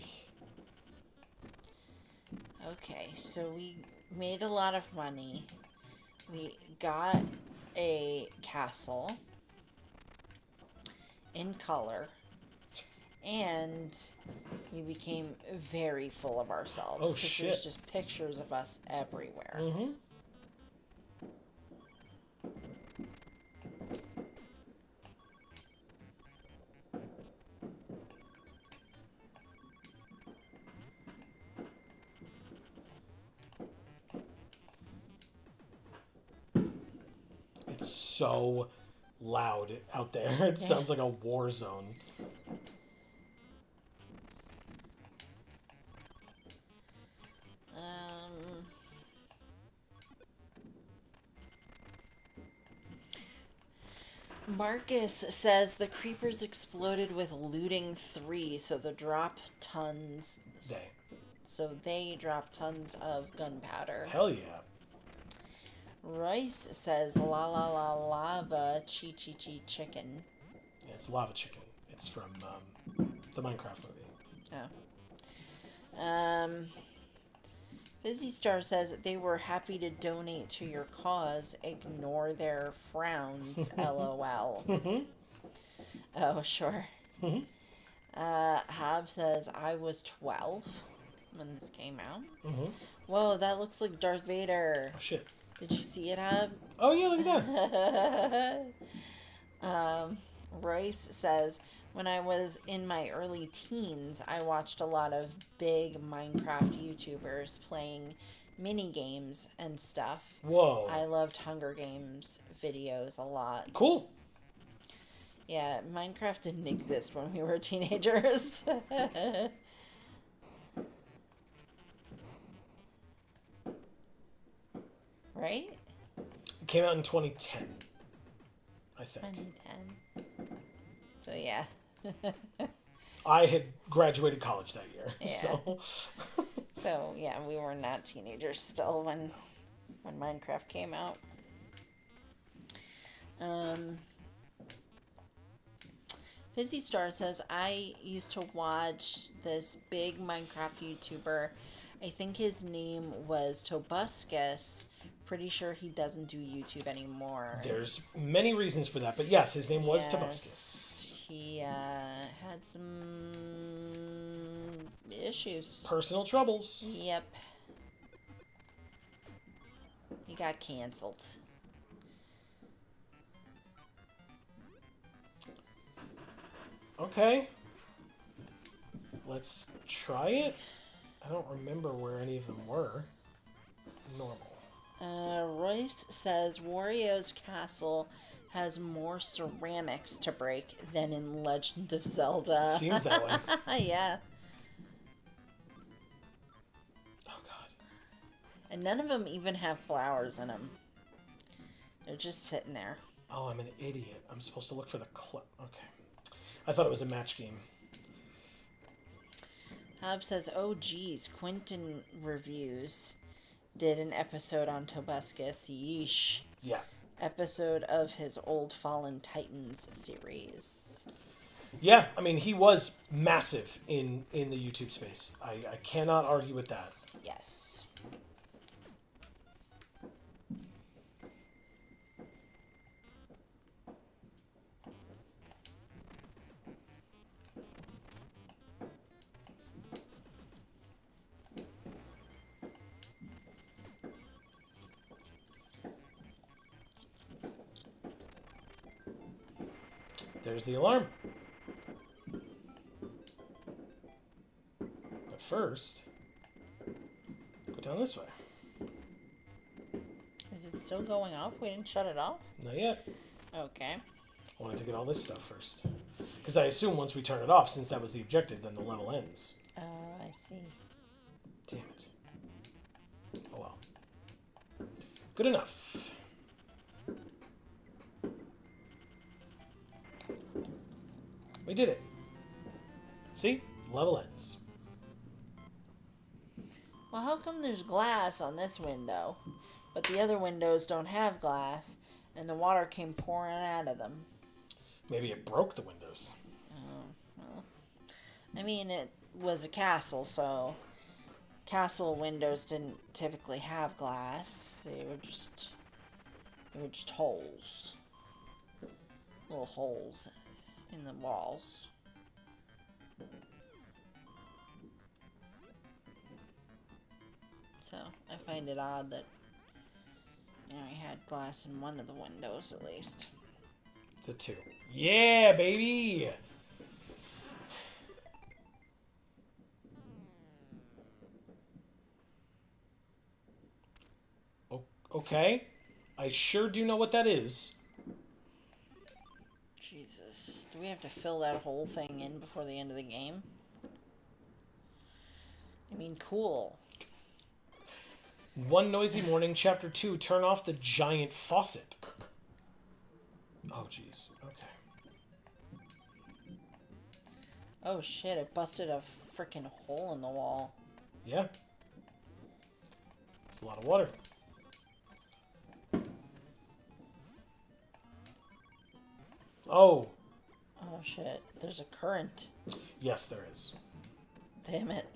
Okay, so we made a lot of money. We got a castle in color. And we became very full of ourselves. Oh, because shit. there's just pictures of us everywhere. Mm-hmm. It's so loud out there. It sounds like a war zone. Marcus says the creepers exploded with looting 3, so the drop tons. They. So they drop tons of gunpowder. Hell yeah. Royce says la la la lava chi chi chi chicken. Yeah, it's lava chicken. It's from the Minecraft movie. Oh. Busy Star says that they were happy to donate to your cause. Ignore their frowns. LOL. Oh, sure. Hab says I was 12 when this came out. Whoa, that looks like Darth Vader. Oh shit. Did you see it, Hab? Oh yeah, look at that. Royce says, when I was in my early teens, I watched a lot of big Minecraft YouTubers playing mini games and stuff. Whoa. I loved Hunger Games videos a lot. Cool. Yeah, Minecraft didn't exist when we were teenagers. Right? It came out in 2010, I think. 2010. So yeah. I had graduated college that year, Yeah. so. So yeah, we were not teenagers still when Minecraft came out. Busy Star says, I used to watch this big Minecraft YouTuber. I think his name was Tobuscus. Pretty sure he doesn't do YouTube anymore. There's many reasons for that, but yes, his name was Yes. Tobuscus. He had some issues. Personal troubles. Yep. He got canceled. Okay. Let's try it. I don't remember where any of them were. Normal. Royce says Wario's castle has more ceramics to break than in Legend of Zelda. Seems that way. Yeah. Oh god. And none of them even have flowers in them. They're just sitting there. Oh, I'm an idiot. I'm supposed to look for the clip. Okay. I thought it was a match game. Hob says, oh geez, Quentin Reviews did an episode on Tobuscus. Yeesh. Yeah. Episode of his Old Fallen Titans series. Yeah, I mean, he was massive in the YouTube space. I cannot argue with that. Yes. There's the alarm. But first, go down this way. Is it still going off? We didn't shut it off? Not yet. Okay. I wanted to get all this stuff first. Because I assume once we turn it off, since that was the objective, then the level ends. Oh, I see. Damn it. Oh well. Good enough. We did it. See? Level ends. Well, how come there's glass on this window, but the other windows don't have glass, and the water came pouring out of them? Maybe it broke the windows. Oh, well. I mean, was a castle, so castle windows didn't typically have glass. They were just holes. Little holes in the walls. So I find it odd that, you know, he had glass in one of the windows at least. It's a 2. Yeah, baby! Okay. I sure do know what that is. Jesus. Do we have to fill that whole thing in before the end of the game? I mean, cool. One noisy morning, chapter 2, turn off the giant faucet. Oh, jeez. Okay. Oh shit, it busted a freaking hole in the wall. Yeah. It's a lot of water. Oh. Oh shit, there's a current. Yes, there is. Damn it.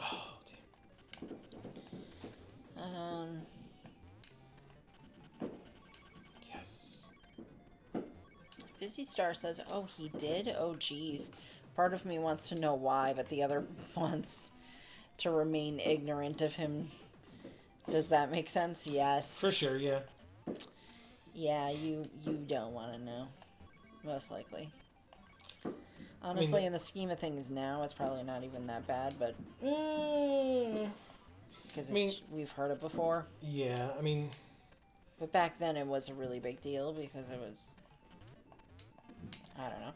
Oh, damn. Yes. Fizzy Star says, oh, he did? Oh, geez. Part of me wants to know why, but the other wants to remain ignorant of him. Does that make sense? Yes. For sure, yeah. Yeah, you don't want to know. Most likely. Honestly, I mean, in the scheme of things now, it's probably not even that bad, but... Because we've heard it before. Yeah, I mean... But back then it was a really big deal because it was... I don't know.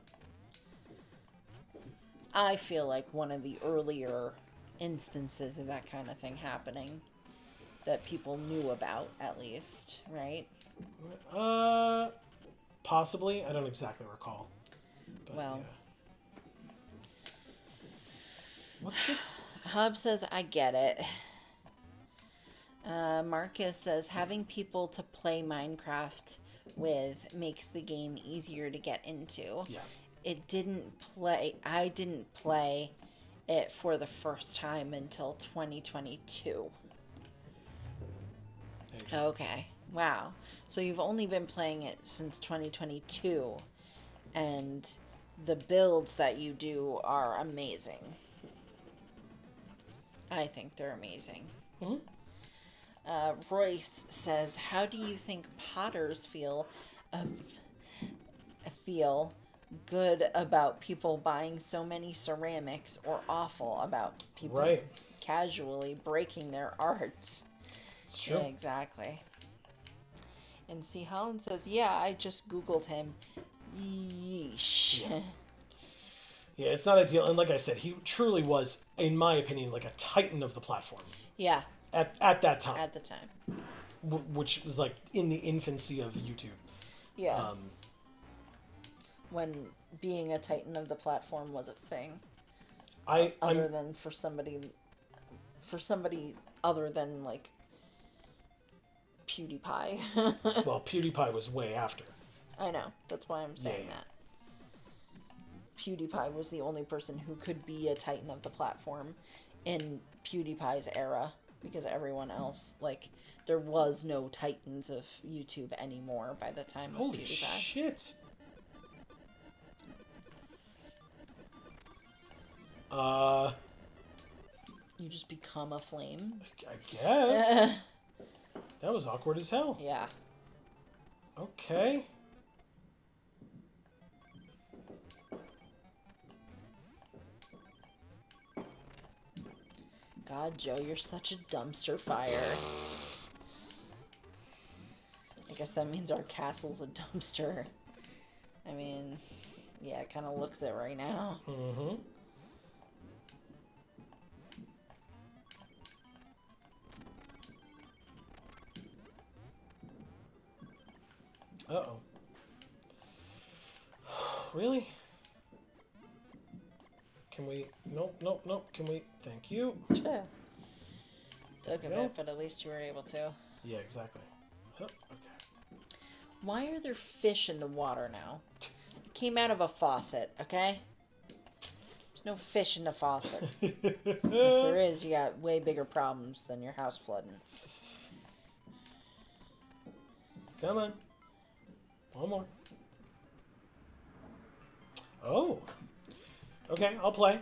I feel like one of the earlier instances of that kind of thing happening that people knew about, at least, right? Possibly. I don't exactly recall. But, well... Yeah. What the... Hub says, I get it. Marcus says, having people to play Minecraft with makes the game easier to get into. Yeah. I didn't play it for the first time until 2022. Okay. Wow. So you've only been playing it since 2022, and the builds that you do are amazing. I think they're amazing. Mm-hmm. Royce says, how do you think potters feel good about people buying so many ceramics, or awful about people casually breaking their art? It's true. Yeah, exactly. And C. Holland says, yeah, I just Googled him. Yeesh. Yeah, it's not ideal. And like I said, he truly was, in my opinion, like a titan of the platform. Yeah. At that time. At the time. Which was like in the infancy of YouTube. Yeah. When being a titan of the platform was a thing. Other than for somebody other than like PewDiePie. Well, PewDiePie was way after. I know. That's why I'm saying that. PewDiePie was the only person who could be a titan of the platform in PewDiePie's era, because everyone else, like, there was no titans of YouTube anymore by the time of Holy PewDiePie. Holy shit. You just become a flame? I guess. That was awkward as hell. Yeah. Okay. God, Joe, you're such a dumpster fire. I guess that means our castle's a dumpster. I mean, yeah, it kind of looks it right now. Mm-hmm. Uh-oh. Really? Can we... Nope. Can we... Thank you. Yeah. Took a bit, but at least you were able to. Yeah, exactly. Huh, okay. Why are there fish in the water now? It came out of a faucet, okay? There's no fish in the faucet. If there is, you got way bigger problems than your house flooding. Come on. One more. Oh. Okay, I'll play.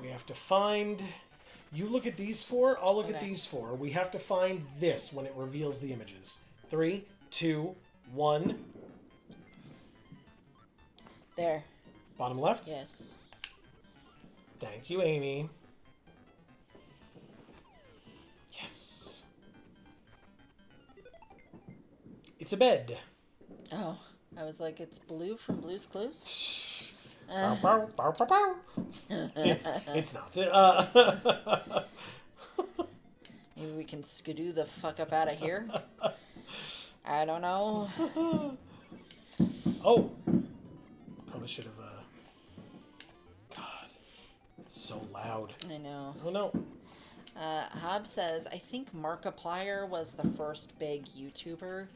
We have to find... You look at these four, I'll look at these four. We have to find this when it reveals the images. 3, 2, 1. There. Bottom left? Yes. Thank you, Amy. Yes. It's a bed. Oh, I was like, it's Blue from Blue's Clues? Bow, bow, bow, bow, bow. It's not. Maybe we can skidoo the fuck up out of here? I don't know. Oh. Probably should have, God. It's so loud. I know. Oh, no. Hob says, I think Markiplier was the first big YouTuber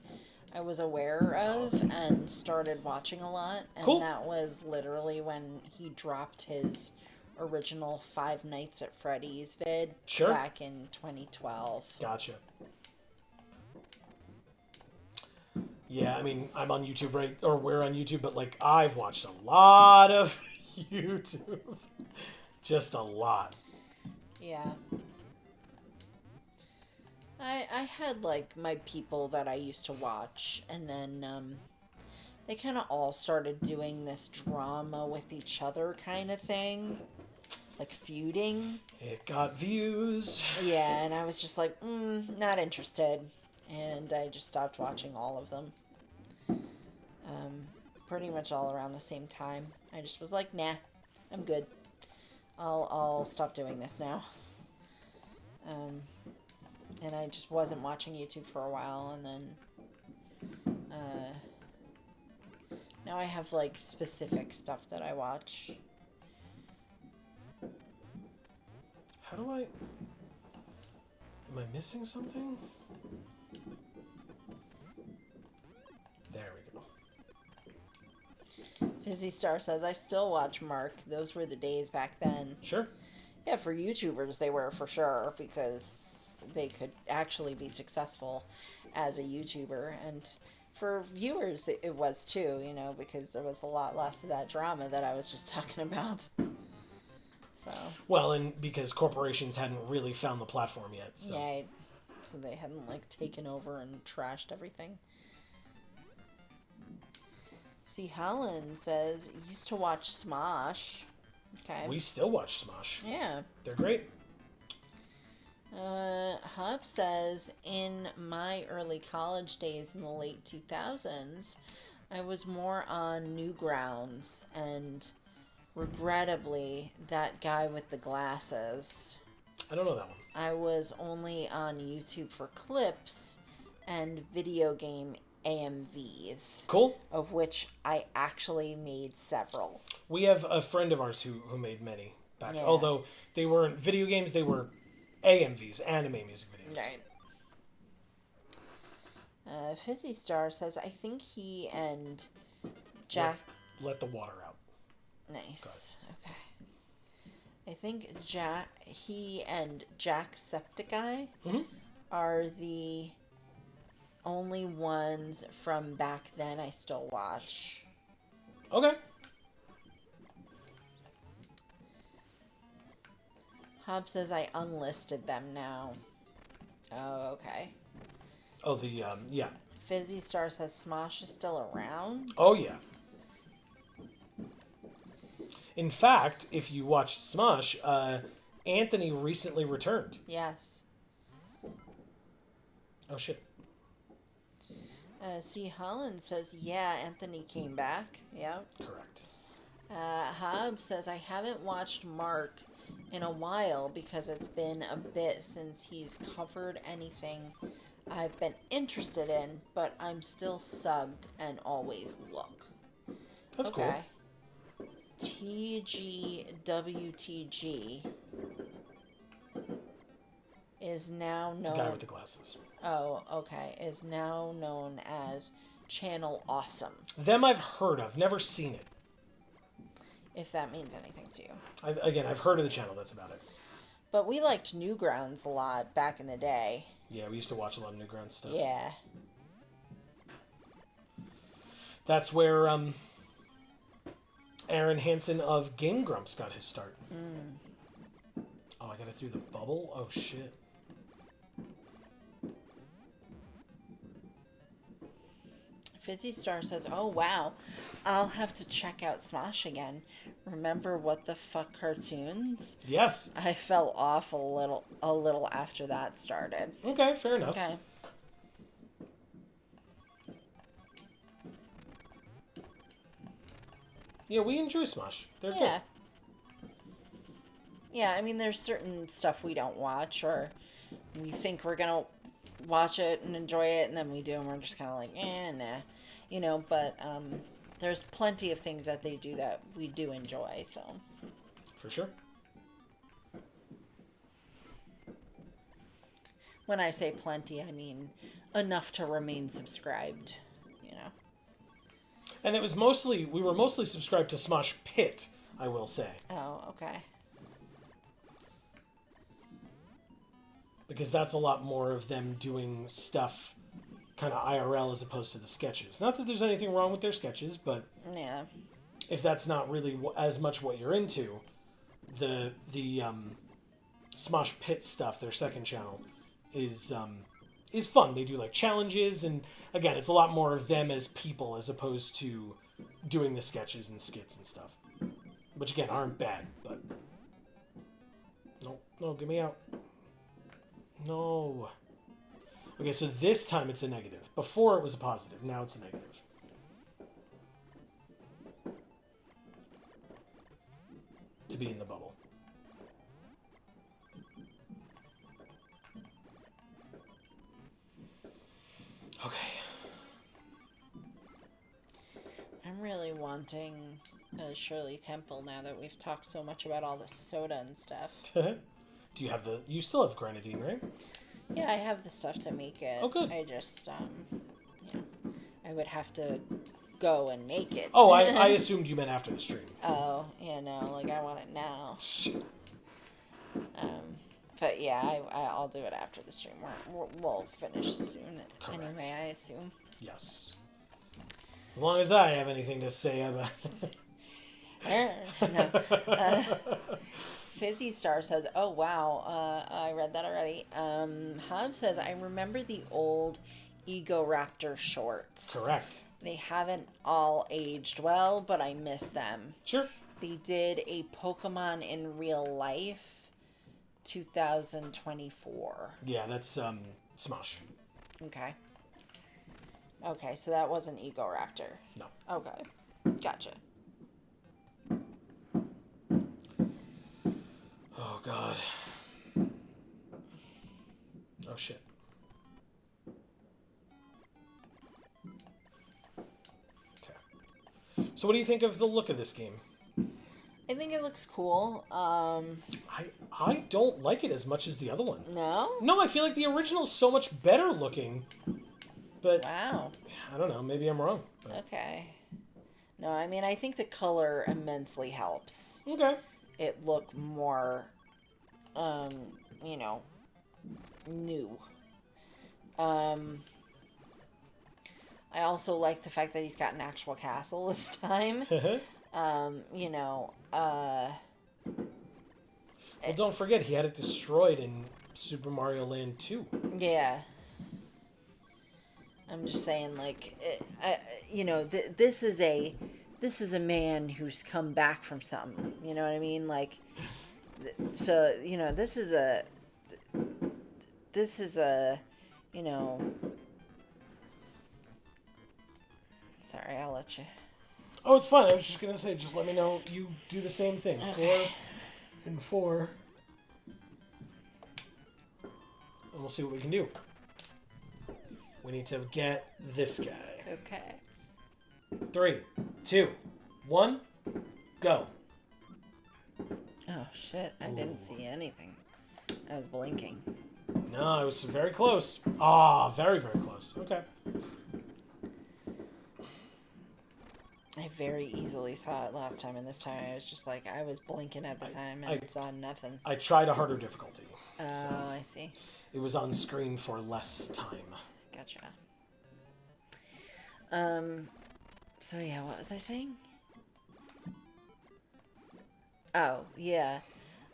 I was aware of and started watching a lot. And that was literally when he dropped his original Five Nights at Freddy's vid back in 2012. Gotcha. Yeah, I mean, I'm on YouTube, right? Or we're on YouTube, but, like, I've watched a lot of YouTube. Just a lot. Yeah. I had, like, my people that I used to watch, and then, they kind of all started doing this drama with each other kind of thing. Like, feuding. It got views. Yeah, and I was just like, not interested. And I just stopped watching all of them. Pretty much all around the same time. I just was like, nah, I'm good. I'll stop doing this now. And I just wasn't watching YouTube for a while, and then now I have like specific stuff that I watch. How do I... Am I missing something? There we go. Fizzy Star says, I still watch Mark. Those were the days back then. Sure. Yeah, for YouTubers they were for sure, because they could actually be successful as a YouTuber. And for viewers it was too, you know, because there was a lot less of that drama that I was just talking about. So. Well, and because corporations hadn't really found the platform yet. So. Yeah, so they hadn't like taken over and trashed everything. See, Helen says, used to watch Smosh. Okay. We still watch Smosh. Yeah. They're great. Hub says, in my early college days in the late 2000s, I was more on Newgrounds, and regrettably, that guy with the glasses. I don't know that one. I was only on YouTube for clips and video game AMVs. Cool. Of which I actually made several. We have a friend of ours who made many back. Yeah. Although they weren't video games, they were AMVs, anime music videos. Right. Fizzy Star says, I think he and Jack... Let the water out. Nice. Okay. I think he and Jacksepticeye are the only ones from back then I still watch. Okay. Hob says I unlisted them now. Oh, okay. Oh, the, yeah. Fizzy Star says Smosh is still around? Oh, yeah. In fact, if you watched Smosh, Anthony recently returned. Yes. Oh, shit. See, Holland says, yeah, Anthony came back. Yeah. Correct. Hob says, I haven't watched Mark in a while because it's been a bit since he's covered anything I've been interested in, but I'm still subbed and always look. That's cool. TGWTG is now known... The guy with the glasses. Oh, okay. Is now known as Channel Awesome. Them I've heard of. Never seen it. If that means anything to you. I've heard of the channel. That's about it. But we liked Newgrounds a lot back in the day. Yeah, we used to watch a lot of Newgrounds stuff. Yeah. That's where Aaron Hansen of Game Grumps got his start. Oh, I got it through the bubble? Oh, shit. Fizzy Star says, "Oh wow, I'll have to check out Smosh again. Remember What the Fuck cartoons? Yes. I fell off a little after that started." Okay, fair enough. Okay. Yeah, we enjoy Smosh. They're Yeah. good. Yeah, I mean, there's certain stuff we don't watch, or we think we're gonna watch it and enjoy it, and then we do, and we're just kind of like, nah. You know, but there's plenty of things that they do that we do enjoy, so. For sure. When I say plenty, I mean enough to remain subscribed, you know. And we were mostly subscribed to Smosh Pit, I will say. Oh, okay. Because that's a lot more of them doing stuff kind of IRL as opposed to the sketches. Not that there's anything wrong with their sketches, but Yeah. if that's not really as much what you're into, the Smosh Pit stuff, their second channel, is fun. They do like challenges, and again, it's a lot more of them as people as opposed to doing the sketches and skits and stuff, which again aren't bad, but no, get me out. No. Okay, so this time it's a negative. Before it was a positive. Now it's a negative. To be in the bubble. Okay. I'm really wanting a Shirley Temple now that we've talked so much about all the soda and stuff. Do you have you still have grenadine, right? Yeah, I have the stuff to make it. Oh, good. I just, I would have to go and make it. Oh, I assumed you meant after the stream. Oh, yeah, no, like, I want it now. But yeah, I'll do it after the stream. We'll finish soon. Correct. Anyway, I assume. Yes. As long as I have anything to say about No. Fizzy Star says, "Oh wow, I read that already." Hob says, "I remember the old Ego Raptor shorts. Correct. They haven't all aged well, but I miss them. Sure. They did a Pokemon in Real Life, 2024. Yeah, that's Smosh. Okay. Okay, so that wasn't Ego Raptor. No. Okay, gotcha. Oh God. Oh shit. Okay. So what do you think of the look of this game? I think it looks cool. I don't like it as much as the other one. No? No, I feel like the original is so much better looking. But Wow. I don't know, maybe I'm wrong. But... Okay. No, I mean, I think the color immensely helps Okay. it look more, you know, new. I also like the fact that he's got an actual castle this time. You know, Well, don't forget, he had it destroyed in Super Mario Land 2. yeah. I'm just saying, like, you know, this is a man who's come back from something. You know what I mean? Like, so you know, this is a, you know. Sorry, I'll let you. Oh, it's fine. I was just gonna say, just let me know you do the same thing. Okay. 4 and 4. And we'll see what we can do. We need to get this guy. Okay. 3, 2, 1, go. Oh, shit. I didn't see anything. I was blinking. No, it was very close. Ah, very, very close. Okay. I very easily saw it last time, and this time I was just like, I was blinking at the time and saw nothing. I tried a harder difficulty. Oh, so I see. it was on screen for less time. Gotcha. So yeah, what was I saying? Oh, yeah.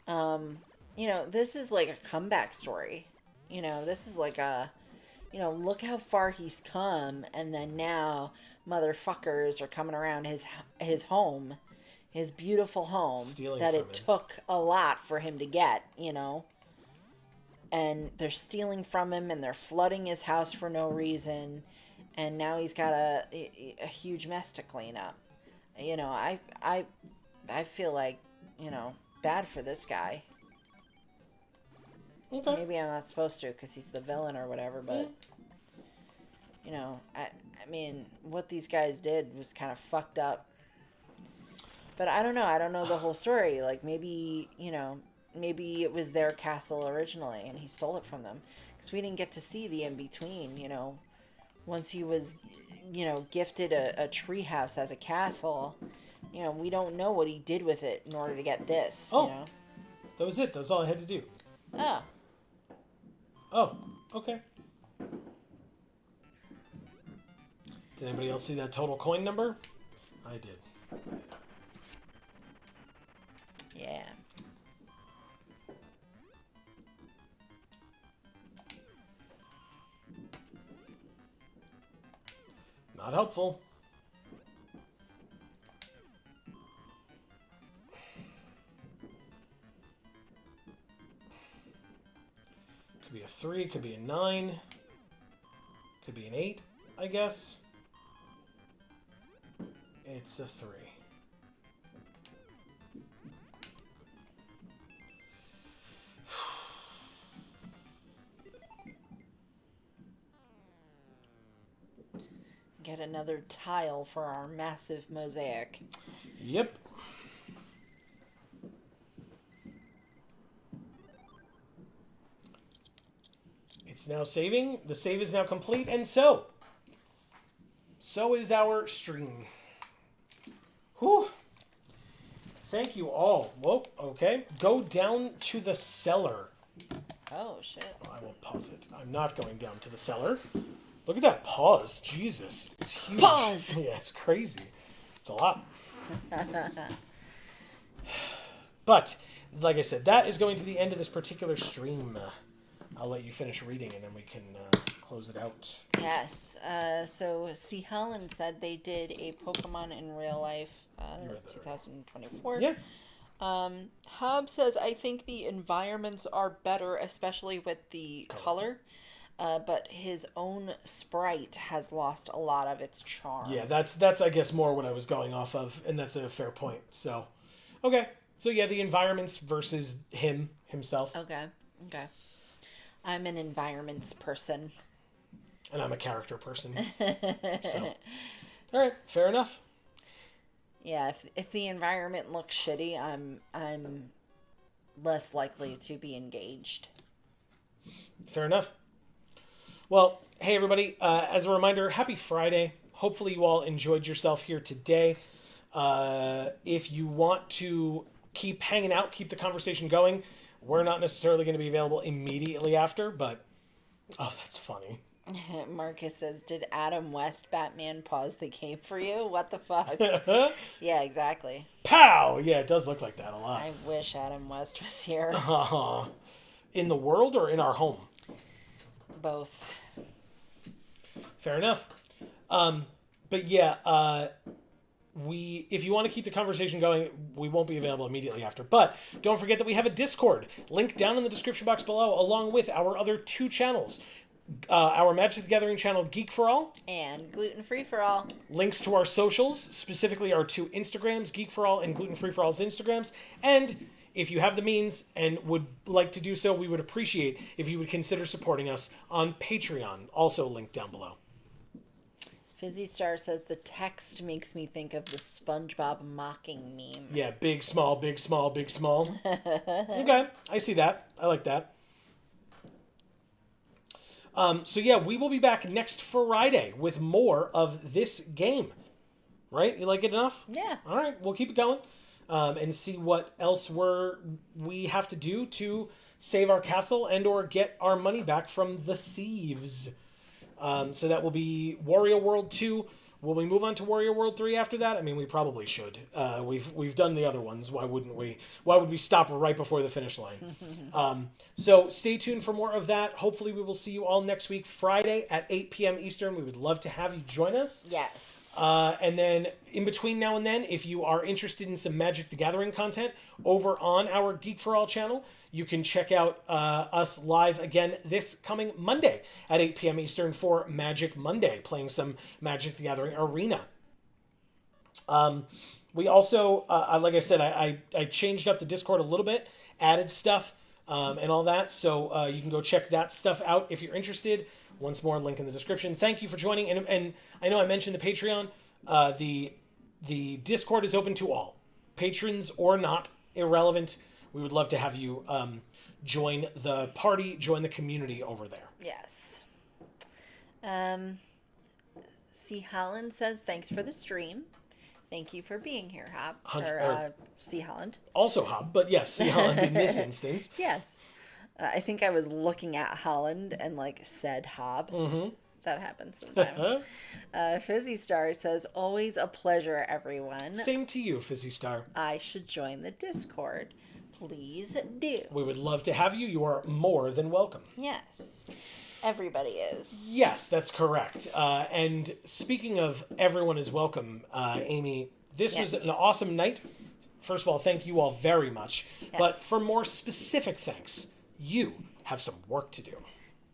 You know, this is like a comeback story. You know, this is like a, you know, look how far he's come, and then now motherfuckers are coming around his home, his beautiful home, Stealing that from it him. took a lot for him to get, you know. And they're stealing from him, and they're flooding his house for no reason, and now he's got a huge mess to clean up. You know, I feel like, you know, bad for this guy. Okay. Maybe I'm not supposed to because he's the villain or whatever, but you know, I mean, what these guys did was kind of fucked up. But I don't know. I don't know the whole story. Like, maybe, you know, maybe it was their castle originally and he stole it from them. Because we didn't get to see the in-between, you know. Once he was, you know, gifted a treehouse as a castle, you know, we don't know what he did with it in order to get this, Oh. you know. That was it. That was all I had to do. Oh. Oh, okay. Did anybody else see that total coin number? I did. Yeah. Not helpful. Could be a 3, could be a 9, could be an 8, I guess. It's a 3. Get another tile for our massive mosaic. Yep. It's now saving. The save is now complete, and so is our stream. Whew. Thank you all. Whoa, okay. Go down to the cellar. Oh, shit. I will pause it. I'm not going down to the cellar. Look at that pause. Jesus. It's huge. Pause! Yeah, it's crazy. It's a lot. But, like I said, that is going to the end of this particular stream. I'll let you finish reading and then we can close it out. Yes. So, C. Helen said they did a Pokemon in real life 2024. Yeah. Hub says, I think the environments are better, especially with the color. But his own sprite has lost a lot of its charm. Yeah, that's I guess more what I was going off of, and that's a fair point. So, okay. So yeah, the environments versus himself. Okay. I'm an environments person. And I'm a character person. So, all right, fair enough. Yeah, if the environment looks shitty, I'm less likely to be engaged. Fair enough. Well, hey everybody, as a reminder, happy Friday. Hopefully you all enjoyed yourself here today. If you want to keep hanging out, keep the conversation going, we're not necessarily going to be available immediately after, but, oh, that's funny. Marcus says, did Adam West Batman pause the game for you? What the fuck? Yeah, exactly. Pow! Yeah, it does look like that a lot. I wish Adam West was here. In the world or in our home? Both. Fair enough. But yeah, if you want to keep the conversation going, we won't be available immediately after. But don't forget that we have a Discord. Link down in the description box below, along with our other 2 channels. Our Magic the Gathering channel, Geek for All. And Gluten Free for All. Links to our socials, specifically our 2 Instagrams, Geek for All and Gluten Free for All's Instagrams. And if you have the means and would like to do so, we would appreciate if you would consider supporting us on Patreon, also linked down below. Fizzy Star says the text makes me think of the SpongeBob mocking meme. Yeah, big, small, big, small, big, small. Okay, I see that. I like that. So yeah, we will be back next Friday with more of this game. Right? You like it enough? Yeah. All right, we'll keep it going. And see what else we have to do to save our castle and or get our money back from the thieves. So that will be Wario World 2. Will we move on to Wario World 3 after that? I mean, we probably should. We've done the other ones. Why wouldn't we? Why would we stop right before the finish line? So stay tuned for more of that. Hopefully we will see you all next week, Friday at 8 p.m. Eastern. We would love to have you join us. Yes. And then in between now and then, if you are interested in some Magic the Gathering content over on our Geek for All channel, you can check out us live again this coming Monday at 8 p.m. Eastern for Magic Monday, playing some Magic the Gathering Arena. We also, like I said, I changed up the Discord a little bit, added stuff and all that, so you can go check that stuff out if you're interested. Once more, link in the description. Thank you for joining, and I know I mentioned the Patreon. The Discord is open to all, patrons or not, irrelevant. We would love to have you join the party, join the community over there. Yes. C. Holland says, thanks for the stream. Thank you for being here, Hop. C. Holland. Also Hop, but yes, C. Holland in this instance. Yes. I think I was looking at Holland and said Hob. Mm-hmm. That happens sometimes. Fizzy Star says, always a pleasure, everyone. Same to you, Fizzy Star. I should join the Discord. Please do. We would love to have you. You are more than welcome. Yes. Everybody is. Yes, that's correct. And speaking of everyone is welcome, Amy, this was an awesome night. First of all, thank you all very much. Yes. But for more specific thanks, you have some work to do.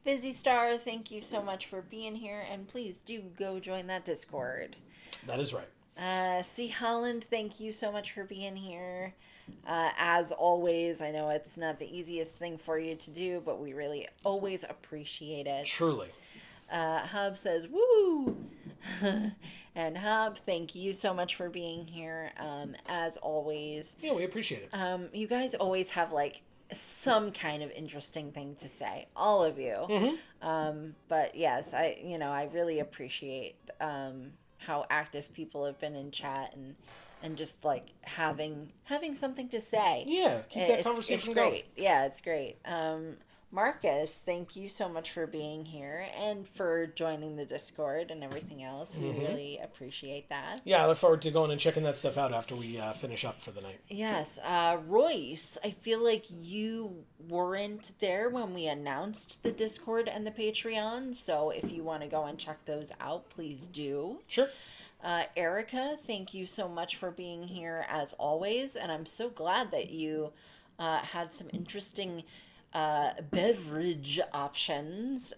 Fizzy Star, thank you so much for being here, and please do go join that Discord. That is right. C. Holland, thank you so much for being here. As always, I know it's not the easiest thing for you to do, but we really always appreciate it. Truly. Hub says, woo! And Hub, thank you so much for being here, as always. Yeah, we appreciate it. You guys always have, some kind of interesting thing to say, all of you. Mm-hmm. But yes, I really appreciate how active people have been in chat and just having something to say. Yeah, keep that conversation going. Great. Yeah, it's great. Marcus, thank you so much for being here and for joining the Discord and everything else. We really appreciate that. Yeah, I look forward to going and checking that stuff out after we finish up for the night. Yes. Royce, I feel like you weren't there when we announced the Discord and the Patreon, so if you want to go and check those out, please do. Sure. Erica, thank you so much for being here as always, and I'm so glad that you had some interesting beverage options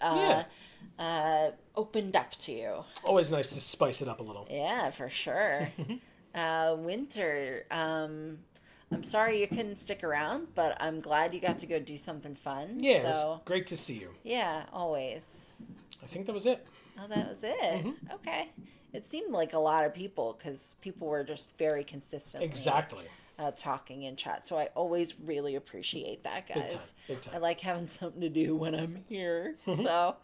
opened up to you. Always nice to spice it up a little. Yeah, for sure. Winter, I'm sorry you couldn't stick around, but I'm glad you got to go do something fun. Yeah, it was great to see you. Yeah, always. I think that was it. Oh, that was it? Okay. It seemed like a lot of people because people were just very consistent. Exactly. Talking in chat, so I always really appreciate that, guys. Big time. I like having something to do when I'm here. So,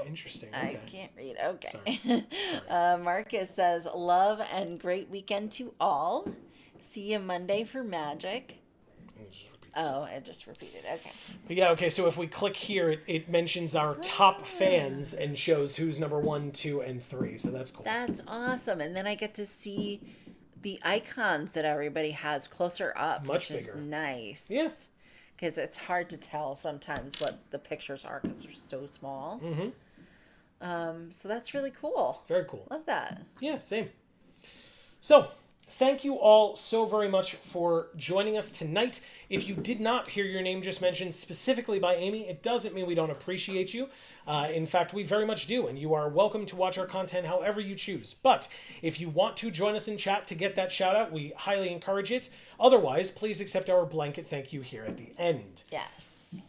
interesting. Okay. Okay. I can't read. Okay. Sorry. Marcus says, "Love and great weekend to all. See you Monday for Magic." Oh, I just repeated. Okay. But yeah, okay, so if we click here, it mentions our top fans and shows who's number 1, 2, and 3. So that's cool. That's awesome. And then I get to see the icons that everybody has closer up. Much which bigger. Is nice. Yeah. Because it's hard to tell sometimes what the pictures are because they're so small. Mm-hmm. So that's really cool. Very cool. Love that. Yeah, same. So, thank you all so very much for joining us tonight. If you did not hear your name just mentioned specifically by Amy, it doesn't mean we don't appreciate you. In fact, we very much do, and you are welcome to watch our content however you choose. But if you want to join us in chat to get that shout out, we highly encourage it. Otherwise, please accept our blanket thank you here at the end. Yes.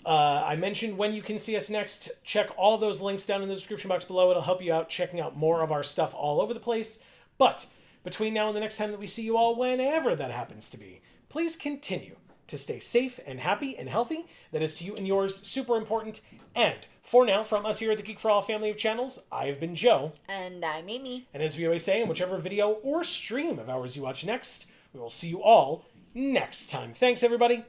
I mentioned when you can see us next. Check all those links down in the description box below. It'll help you out checking out more of our stuff all over the place. But between now and the next time that we see you all, whenever that happens to be, please continue to stay safe and happy and healthy. That is to you and yours super important. And for now, from us here at the Geek for All family of channels, I've been Joe. And I'm Amy. And as we always say, in whichever video or stream of ours you watch next, we will see you all next time. Thanks, everybody.